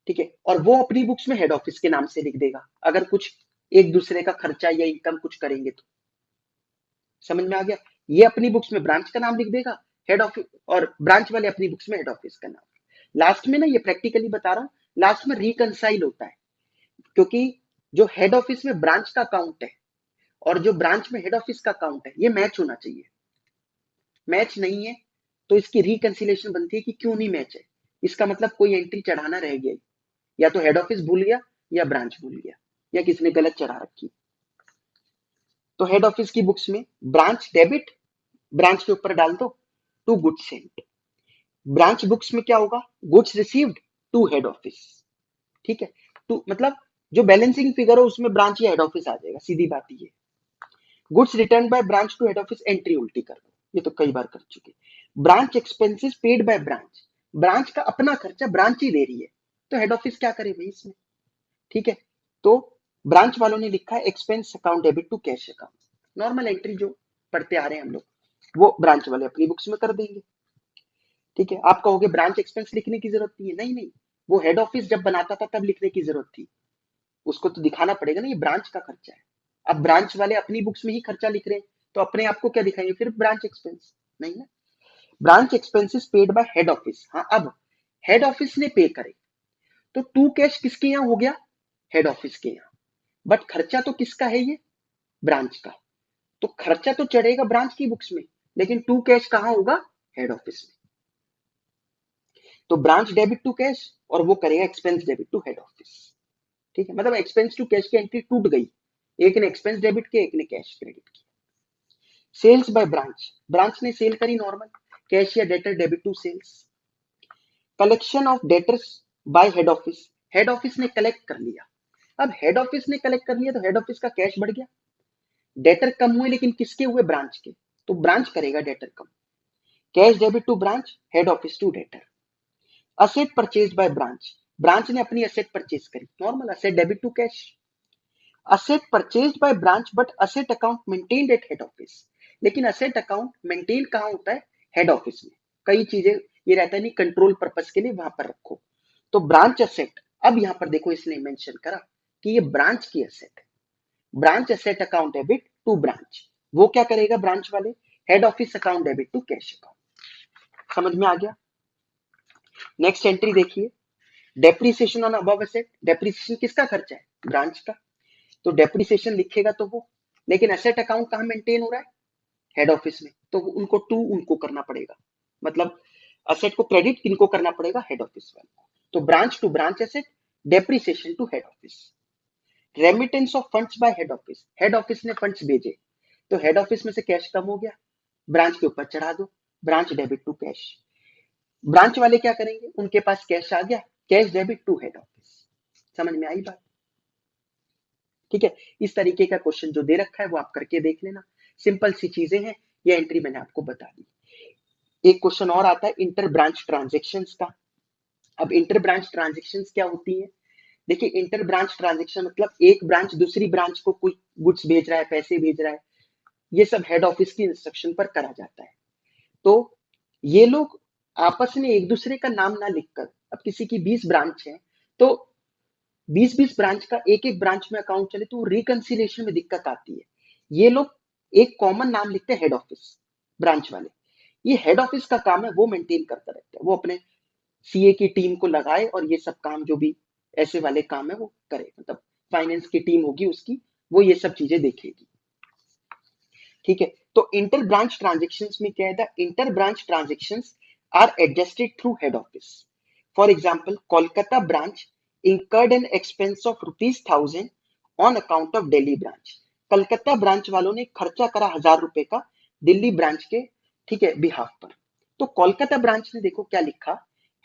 Speaker 1: ठीक है, और वो अपनी बुक्स में हेड ऑफिस के नाम से लिख देगा, अगर कुछ एक दूसरे का खर्चा या इनकम कुछ करेंगे तो। समझ में आ गया? ये अपनी बुक्स में ब्रांच का नाम लिख देगा, हेड ऑफिस, और ब्रांच वाले अपनी बुक्स में हेड ऑफिस का नाम। लास्ट में ना, ये प्रैक्टिकली बता रहा हूं, लास्ट में रिकंसाइल होता है, क्योंकि जो हेड ऑफिस में ब्रांच का अकाउंट है और जो ब्रांच में हेड ऑफिस का अकाउंट है, ये मैच होना चाहिए। मैच नहीं है तो इसकी रिकंसिलेशन बनती है कि क्यों नहीं मैच है, इसका मतलब कोई एंट्री चढ़ाना रह गया, या तो हेड ऑफिस भूल गया या ब्रांच भूल गया या किसी ने गलत चढ़ा रखी। तो हेड ऑफिस की बुक्स में ब्रांच डेबिट, ब्रांच के ऊपर डाल दो, to goods sent. Branch books में क्या होगा? Goods received to head office. ठीक है, टू मतलब जो बैलेंसिंग फिगर हो उसमें ब्रांच या हेड ऑफिस आ जाएगा, सीधी बात ये। Goods return by branch to head office, entry उल्टी कर दो, ये तो कई बार कर चुके। Branch expenses paid by branch, branch का अपना खर्चा ब्रांच ही दे रही है, तो हेड ऑफिस क्या करे भाई इसमें? ठीक है, तो ब्रांच वालों ने लिखा है expense account debit to cash account, normal entry जो पढ़ते आ रहे हैं हम लोग, वो ब्रांच वाले अपनी बुक्स में कर देंगे। ठीक है, आप कहोगे ब्रांच एक्सपेंस लिखने की जरूरत नहीं है, नहीं नहीं, वो हेड ऑफिस जब बनाता था तब लिखने की जरूरत थी, उसको तो दिखाना पड़ेगा ना ये ब्रांच का खर्चा है। अब ब्रांच वाले अपनी बुक्स में ही खर्चा लिख रहे हैं, तो अपने आप को क्या दिखाएंगे फिर? ब्रांच एक्सपेंस नहीं ना। Branch expenses paid by head office, हाँ, अब हेड ऑफिस ने पे करे, तो टू कैश किसके यहाँ हो गया? हेड ऑफिस के यहाँ। बट खर्चा तो किसका है ये? ब्रांच का। तो खर्चा तो चढ़ेगा ब्रांच की बुक्स में, लेकिन टू कैश कहाँ होगा? हेड ऑफिस में। तो ब्रांच डेबिट टू कैश और वो करेगा expense debit to head office. ठीक है, मतलब एक्सपेंस टू कैश की एंट्री टूट गई, एक ने एक्सपेंस डेबिट किया, एक ने कैश क्रेडिट किया। सेल्स बाय ब्रांच, ब्रांच ने सेल करी नॉर्मल, कैश या debtor debit to sales. Collection of debtors by head office ने कलेक्ट कर लिया। अब हेड ऑफिस ने कलेक्ट कर लिया तो हेड ऑफिस का कैश बढ़ गया। डेटर कम हुए, लेकिन किसके हुए? ब्रांच के। तो ब्रांच करेगा डेटर कम। Cash debit to branch, head office to debtor. Asset purchase by branch, branch ने अपनी असेट परचेज करी, normal asset debit to cash. Asset purchase by branch but asset account maintained at head office, लेकिन asset account maintain कहाँ होता है? Head office में। कई चीजें ये रहता है नहीं, कंट्रोल पर्पस के लिए वहां पर रखो। तो ब्रांच असेट, अब यहां पर देखो इसने मेंशन करा कि ये ब्रांच की असेट है। Branch asset account debit to branch, वो क्या करेगा ब्रांच वाले? Head office account debit to cash account. समझ में आ गया? नेक्स्ट एंट्री देखिए, depreciation on above asset. Depreciation किसका खर्चा है? ब्रांच का। तो डेप्रिसिएशन लिखेगा तो वो, लेकिन एसेट अकाउंट कहाँ मेंटेन हो रहा है? हेड ऑफिस में। तो उनको टू उनको करना पड़ेगा, मतलब असेट को क्रेडिट किनको करना पड़ेगा? हेड ऑफिस वाले को। तो branch to branch asset, depreciation to head office. Remittance of funds by head office, head office ने फंड्स भेजे तो हेड ऑफिस में से कैश कम हो गया, ब्रांच के ऊपर चढ़ा दो, branch debit to cash. Branch वाले क्या करेंगे? उनके पास कैश आ गया, cash debit to head office. समझ में आई बात? ठीक है, इस तरीके का क्वेश्चन जो दे रखा है वो आप करके देख लेना, सिंपल सी चीजें हैं, ये एंट्री मैंने आपको बता दी। एक क्वेश्चन और आता है इंटर ब्रांच ट्रांजेक्शन्स का। अब इंटर ब्रांच ट्रांजेक्शन्स क्या होती है? देखिए, इंटर ब्रांच ट्रांजेक्शन मतलब एक ब्रांच दूसरी ब्रांच को कोई गुड्स भेज रहा है, पैसे भेज रहा है, ये सब हेड ऑफिस की इंस्ट्रक्शन पर करा जाता है। तो ये लोग आपस में एक दूसरे का नाम ना लिखकर, अब किसी की 20 ब्रांच है तो 20-20 ब्रांच का एक एक ब्रांच में अकाउंट चले तो रिकंसिलिएशन में दिक्कत आती है। ये लोग एक कॉमन नाम लिखते हैं, हेड ऑफिस, ब्रांच वाले। ये हेड ऑफिस का काम है, वो मेंटेन करता रहता है, वो अपने सीए की टीम को लगाए और ये सब काम जो भी ऐसे वाले काम है वो करे, मतलब फाइनेंस की टीम होगी उसकी, वो ये सब चीजें देखेगी। ठीक है, तो इंटर ब्रांच ट्रांजेक्शन में क्या है? The inter branch transaction are adjusted through head office. For example, Kolkata branch incurred an expense of ₹1000 on account of Delhi branch। Calcutta branch वालों ने खर्चा करा 1000 रुपए का दिल्ली ब्रांच के, ठीक है, बिहाफ पर। तो कोलकाता ब्रांच ने देखो क्या लिखा,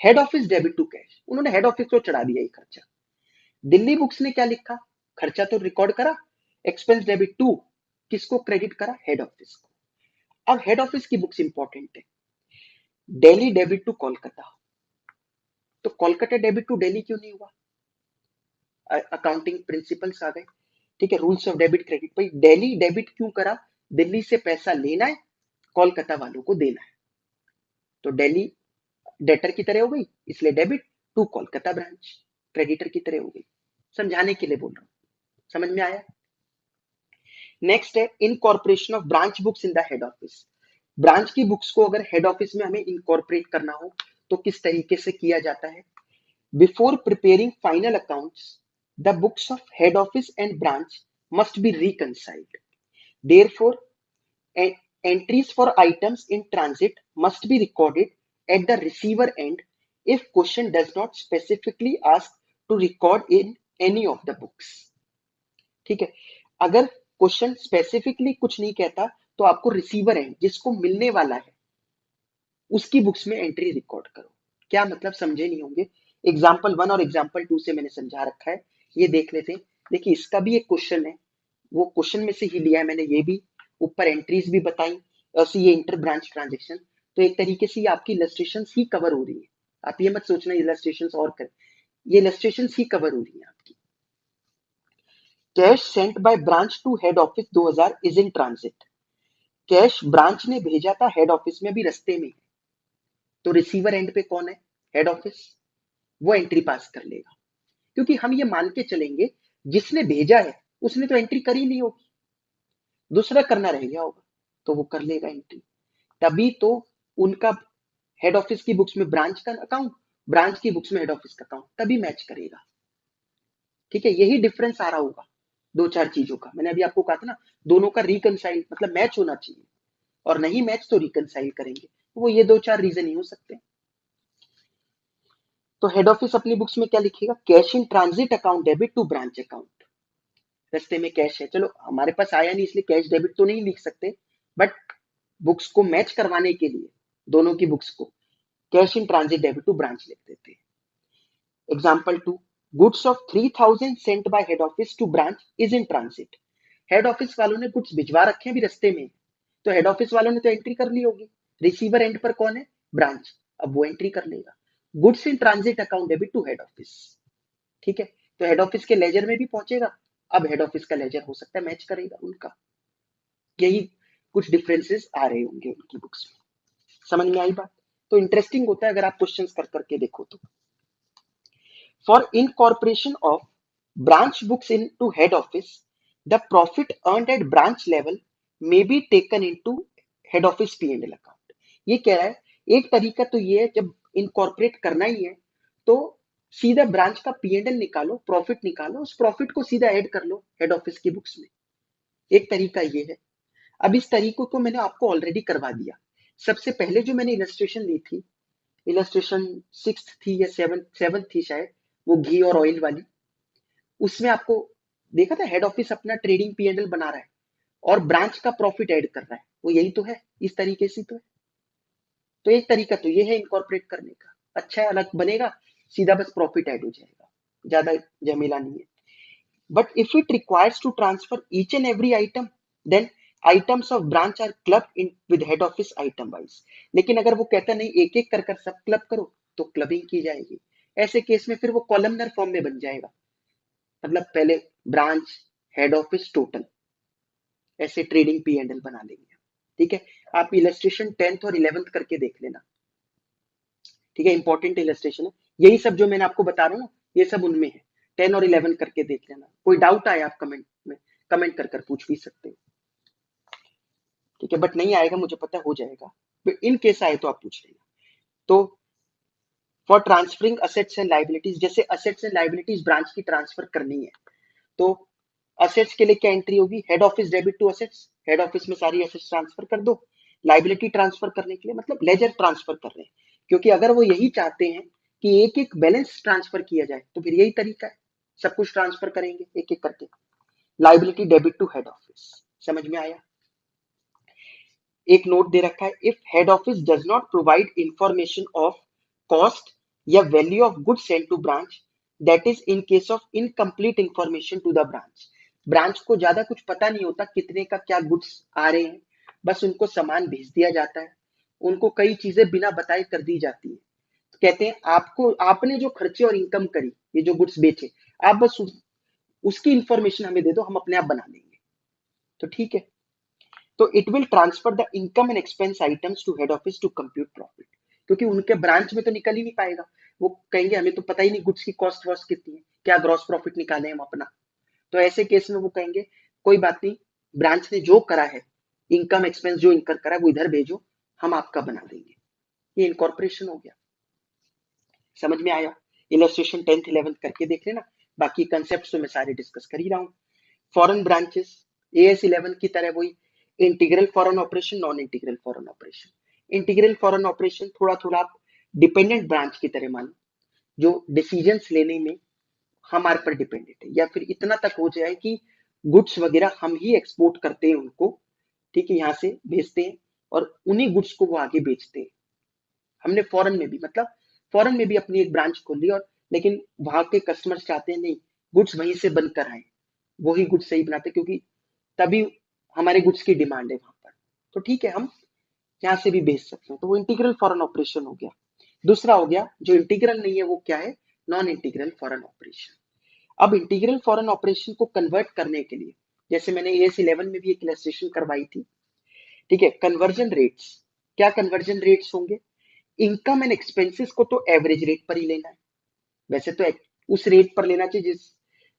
Speaker 1: head office debit to cash, उन्होंने हेड ऑफिस को चढ़ा दिया ये खर्चा। दिल्ली बुक्स ने क्या लिखा? खर्चा तो रिकॉर्ड करा, एक्सपेंस डेबिट टू किसको क्रेडिट करा? हेड ऑफिस को। अब हेड ऑफिस की बुक्स इंपॉर्टेंट है, दिल्ली डेबिट टू कोलकाता। तो कोलकाता डेबिट टू दिल्ली क्यों नहीं हुआ? अकाउंटिंग प्रिंसिपल्स आ गए, ठीक है, रूल्स ऑफ डेबिट क्रेडिट। भाई दिल्ली डेबिट क्यों करा? दिल्ली से पैसा लेना है, कोलकाता वालों को देना है, तो दिल्ली डेटर की तरह हो गई, इसलिए debit to Kolkata branch creditor की तरह हो गई। समझाने के लिए बोल रहा हूं, समझ में आया? नेक्स्ट है incorporation of branch books in the head office. Branch की बुक्स को अगर हेड ऑफिस में हमें इनकॉर्पोरेट करना हो तो किस तरीके से किया जाता है? Before preparing final accounts, the books of head office and branch must be reconciled. Therefore, entries for items in transit must be recorded at the receiver end if question does not specifically ask to record in any of the books। ठीक है, अगर question specifically कुछ नहीं कहता तो आपको receiver and, जिसको मिलने वाला है, उसकी बुक्स में एंट्री रिकॉर्ड करो। क्या मतलब? समझे नहीं होंगे। एग्जाम्पल 1 और एग्जाम्पल 2 से मैंने समझा रखा है, ये देख लेते हैं। देखिए, इसका भी एक क्वेश्चन है, वो क्वेश्चन में से ही लिया है मैंने, ये भी ऊपर एंट्रीज भी बताई और ये इंटर ब्रांच ट्रांजेक्शन। तो एक तरीके से ये आपकी इलस्ट्रेशन ही कवर हो रही है, आप ये मत सोचना इलस्ट्रेशन और कर, ये इलस्ट्रेशन ही कवर हो रही है आपकी। Cash sent by branch to head office 2000 is in transit. Cash branch ने भेजा था, हेड ऑफिस में भी रास्ते में है, तो रिसीवर एंड पे कौन है? हेड ऑफिस, वो एंट्री पास कर लेगा, क्योंकि हम ये मान के चलेंगे जिसने भेजा है उसने तो एंट्री कर ही ली होगी, दूसरा करना रह गया होगा, तो वो कर लेगा एंट्री। तभी तो उनका हेड ऑफिस की बुक्स में ब्रांच का अकाउंट, ब्रांच की बुक्स में हेड ऑफिस का अकाउंट, तभी मैच करेगा। ठीक है, यही डिफरेंस आ रहा होगा। दो चार चीजों का, मैंने अभी आपको कहा था ना, दोनों का रिकनसाइल मतलब मैच होना चाहिए, और नहीं मैच तो रिकनसाइल करेंगे, तो वो ये दो चार रीजन ही हो सकते हैं। तो हेड ऑफिस अपनी बुक्स में क्या लिखेगा, cash in transit account debit to branch account. रस्ते में कैश है, चलो हमारे पास आया नहीं इसलिए कैश डेबिट तो नहीं लिख सकते, बट बुक्स को मैच करवाने के लिए दोनों की बुक्स को cash in transit debit to branch लिख देते हैं। Example two, goods of 3000 sent by head office to branch is in transit. Head office वालों ने गुड्स भिजवा रखे हैं भी रस्ते में, तो हेड ऑफिस वालों ने तो एंट्री कर ली होगी, रिसीवर एंड पर कौन है, ब्रांच, अब वो एंट्री कर लेगा, goods in transit account debit to head office. ठीक है, तो हेड ऑफिस के लेजर में भी पहुंचेगा, अब हेड ऑफिस का लेजर हो सकता है मैच करेगा उनका। यही कुछ डिफरेंसेस आ रहे होंगे उनकी बुक्स में। समझ में आई बात? तो इंटरेस्टिंग होता है अगर आप क्वेश्चंस कर करके देखो तो। For incorporation of branch books into head office, the profit earned at branch level may be taken into head office P and L account. ये कह रहा है, एक तरीका तो ये है, जब इनकॉर्पोरेट करना ही है तो सीधा ब्रांच का पी एंड एल निकालो, प्रॉफिट निकालो, उस प्रॉफिट को सीधा ऐड कर लो हेड ऑफिस की बुक्स में। एक तरीका ये है। अब इस तरीकों को मैंने आपको ऑलरेडी करवा दिया। सबसे पहले जो मैंने इलस्ट्रेशन ली थी, इलस्ट्रेशन 6 थी या 7 थी शायद, वो घी और ऑयल वाली, उसमें आपको देखा था हेड ऑफिस अपना ट्रेडिंग पी&एल बना रहा है और ब्रांच का प्रॉफिट ऐड कर रहा है, वो यही तो है, इस तरीके से तो है। तो एक तरीका तो ये है इनकॉर्पोरेट करने का, अच्छा है, अलग बनेगा, सीधा बस प्रॉफिट ऐड हो जाएगा, ज्यादा झमेला नहीं है। But if it requires to transfer each and every item, then items of branch are clubbed in with head office item wise. लेकिन अगर वो कहता नहीं एक एक कर कर सब क्लब करो, तो क्लबिंग की जाएगी। ऐसे केस में फिर वो कॉलमनर फॉर्म में बन जाएगा, मतलब पहले ब्रांच, हेड ऑफिस, टोटल, ऐसे ट्रेडिंग पी एंड एल बना लेंगे। ठीक है, आप इलस्ट्रेशन 10th और 11th करके देख लेना। ठीक है, इंपॉर्टेंट इलस्ट्रेशन है, यही सब जो मैंने आपको बता रहा हूँ ये सब उनमें है। 10 और 11 करके देख लेना, कोई डाउट आए आप कमेंट में कमेंट कर कर पूछ भी सकते हो। ठीक है, बट नहीं आएगा मुझे पता, हो जाएगा, इन केस आए तो आप पूछ लेना। तो for transferring assets and liabilities, जैसे असेट्स एंड लाइबिलिटीज ब्रांच की ट्रांसफर करनी है, तो असेट्स के लिए क्या एंट्री होगी, head office debit to assets, head office में सारी असेट्स ट्रांसफर कर दो। लाइबिलिटी ट्रांसफर करने के लिए मतलब लेजर ट्रांसफर कर रहे हैं, क्योंकि अगर वो यही चाहते हैं कि एक एक बैलेंस ट्रांसफर किया जाए तो फिर यही तरीका है, सब कुछ ट्रांसफर करेंगे एक एक करके। Liability debit to head office, समझ में आया? एक नोट दे रखा है, if head office does not provide information of cost या value of goods sent to branch, that is in case of incomplete information to the branch. Branch को ज्यादा कुछ पता नहीं होता कितने का क्या गुड्स आ रहे हैं, बस उनको सामान भेज दिया जाता है, उनको कई चीजें बिना बताए कर दी जाती है। तो कहते हैं आपको, आपने जो खर्चे और इनकम करी, ये जो गुड्स बेचे, आप बस उसकी इंफॉर्मेशन हमें दे दो, हम अपने आप बना लेंगे। तो ठीक है, तो it will transfer the income and expense items to head office to compute profit, क्योंकि उनके ब्रांच में तो निकल ही नहीं पाएगा, वो कहेंगे हमें तो पता ही नहीं गुड्स की कॉस्ट वॉस्ट कितनी है, क्या ग्रॉस प्रॉफिट निकाले हम अपना। तो ऐसे केस में वो कहेंगे कोई बात नहीं, ब्रांच ने जो करा है, इनकम एक्सपेंस जो इनकर करा है वो इधर भेजो, हम आपका बना देंगे। ये इनकॉर्पोरेशन हो गया। समझ में आया? इलस्ट्रेशन 10th 11th करके देख लेना, बाकी कंसेप्ट तो मैं सारे डिस्कस कर ही रहा हूँ। फॉरेन ब्रांचेस, एएस 11 की तरह वही, integral foreign operation, non integral foreign operation. Integral foreign operation थोड़ा थोड़ा आप डिपेंडेंट ब्रांच की तरह मानो, जो डिसीजंस लेने में हमारे पर डिपेंडेंट है, या फिर इतना तक हो जाए कि गुड्स वगैरह हम ही एक्सपोर्ट करते हैं उनको, ठीक है, यहाँ से भेजते हैं और उन्हीं गुड्स को वो आगे बेचते हैं। हमने फॉरेन में भी, मतलब फॉरेन में भी अपनी एक ब्रांच खोल ली, और लेकिन वहां के कस्टमर्स चाहते हैं नहीं, गुड्स वहीं से बनकर आए, वही गुड्स सही बनाते, क्योंकि तभी हमारे गुड्स की डिमांड है वहां पर, तो ठीक है, हम यहाँ से भी भेज सकते हैं। तो वो इंटीग्रल फॉरेन ऑपरेशन हो गया। दूसरा हो गया जो इंटीग्रल नहीं है, वो क्या है, नॉन इंटीग्रल फॉरेन ऑपरेशन। अब इंटीग्रल फॉरेन ऑपरेशन को कन्वर्ट करने के लिए, जैसे मैंने एएस 11 में भी एक इलस्ट्रेशन करवाई थी, ठीक है, कन्वर्जन रेट्स। क्या कन्वर्जन रेट्स होंगे, इनकम एंड एक्सपेंसेस को तो एवरेज रेट पर ही लेना है, वैसे तो उस रेट पर लेना चाहिए जिस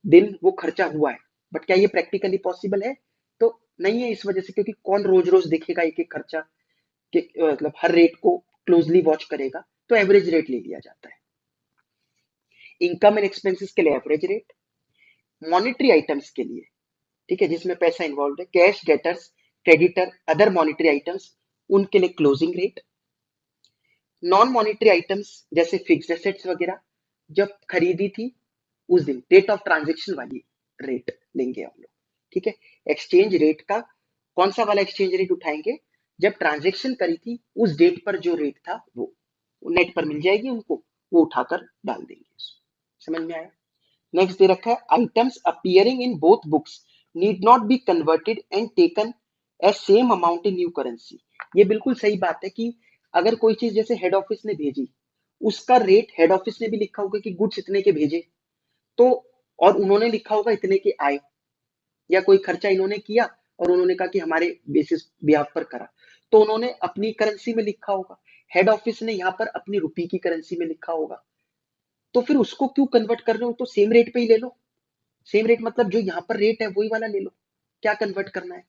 Speaker 1: दिन वो खर्चा हुआ है, बट क्या ये प्रैक्टिकली पॉसिबल है, तो नहीं है, इस वजह से क्योंकि कौन रोज रोज देखेगा एक एक खर्चा के, मतलब हर रेट को क्लोजली वॉच करेगा, तो एवरेज रेट ले लिया जाता है। इनकम एंड एक्सपेंसेस के लिए एवरेज रेट, मॉनेटरी आइटम्स के लिए ठीक है, जिसमें पैसा इन्वॉल्व है, cash, debtors, creditor, other monetary items, उनके लिए closing rate. Non monetary items जैसे फिक्स्ड एसेट्स वगैरह जब खरीदी थी उस दिन डेट ऑफ ट्रांजेक्शन वाली रेट लेंगे हम लोग। ठीक है, एक्सचेंज रेट का कौन सा वाला एक्सचेंज रेट उठाएंगे, जब ट्रांजेक्शन करी थी उस डेट पर जो रेट था वो नेट पर मिल जाएगी उनको, वो उठाकर डाल देंगे। समझ में आया? नेक्स्ट दे रखा है, items appearing in both books need not be converted and taken as same amount in new currency. ये बिल्कुल सही बात है कि अगर कोई चीज जैसे हेड ऑफिस ने भेजी, उसका रेट हेड ऑफिस ने भी लिखा होगा कि गुड्स इतने के भेजे, तो और उन्होंने लिखा होगा इतने के आए, या कोई खर्चा इन्होंने किया और उन्होंने कहा कि हमारे बेसिस ब्याज पर करा, तो उन्होंने अपनी करेंसी में लिखा होगा, हेड ऑफिस ने यहाँ पर अपनी रुपी की करेंसी में लिखा होगा, तो फिर उसको क्यों कन्वर्ट कर रहे हो, तो सेम रेट पे ही ले लो। सेम रेट मतलब जो यहाँ पर रेट है वही वाला ले लो, क्या कन्वर्ट करना है।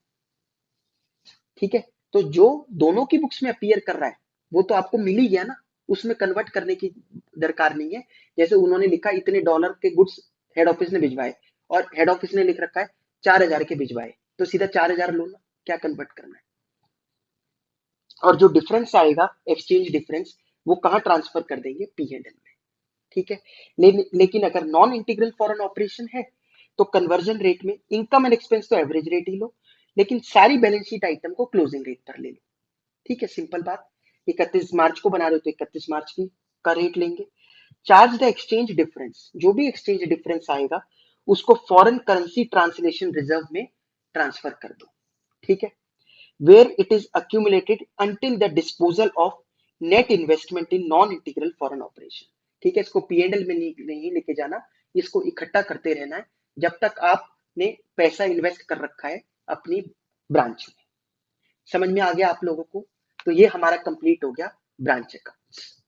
Speaker 1: ठीक है, तो जो दोनों की बुक्स में अपीयर कर रहा है वो तो आपको मिल ही गया ना, उसमें कन्वर्ट करने की दरकार नहीं है। जैसे उन्होंने लिखा इतने डॉलर के गुड्स हेड ऑफिस ने भिजवाए, और हेड ऑफिस ने लिख रखा है 4,000 के भिजवाए, तो सीधा 4,000 लो ना, क्या कन्वर्ट करना है। और जो डिफरेंस आएगा एक्सचेंज डिफरेंस, वो कहाँ ट्रांसफर कर देंगे, P&L में। ठीक है, लेकिन अगर नॉन इंटीग्रल फॉरेन ऑपरेशन है तो कन्वर्जन रेट में इनकम एंड एक्सपेंस तो एवरेज रेट ही लो, लेकिन सारी बैलेंस शीट आइटम को क्लोजिंग रेट पर ले लो। ठीक है, सिंपल बात। 31 मार्च को बना रहे हो तो 31 मार्च की का रेट लेंगे। चार्ज द एक्सचेंज डिफरेंस, जो भी एक्सचेंज डिफरेंस आएगा उसको फॉरेन करेंसी ट्रांसलेशन रिजर्व में ट्रांसफर कर दो। ठीक है, where it is accumulated until the disposal of net investment in non integral foreign operation. ठीक है, इसको P&L में नहीं लेके जाना, इसको इकट्ठा करते रहना है जब तक आपने पैसा इन्वेस्ट कर रखा है अपनी ब्रांच में। समझ में आ गया आप लोगों को? तो ये हमारा कंप्लीट हो गया ब्रांच अकाउंट्स।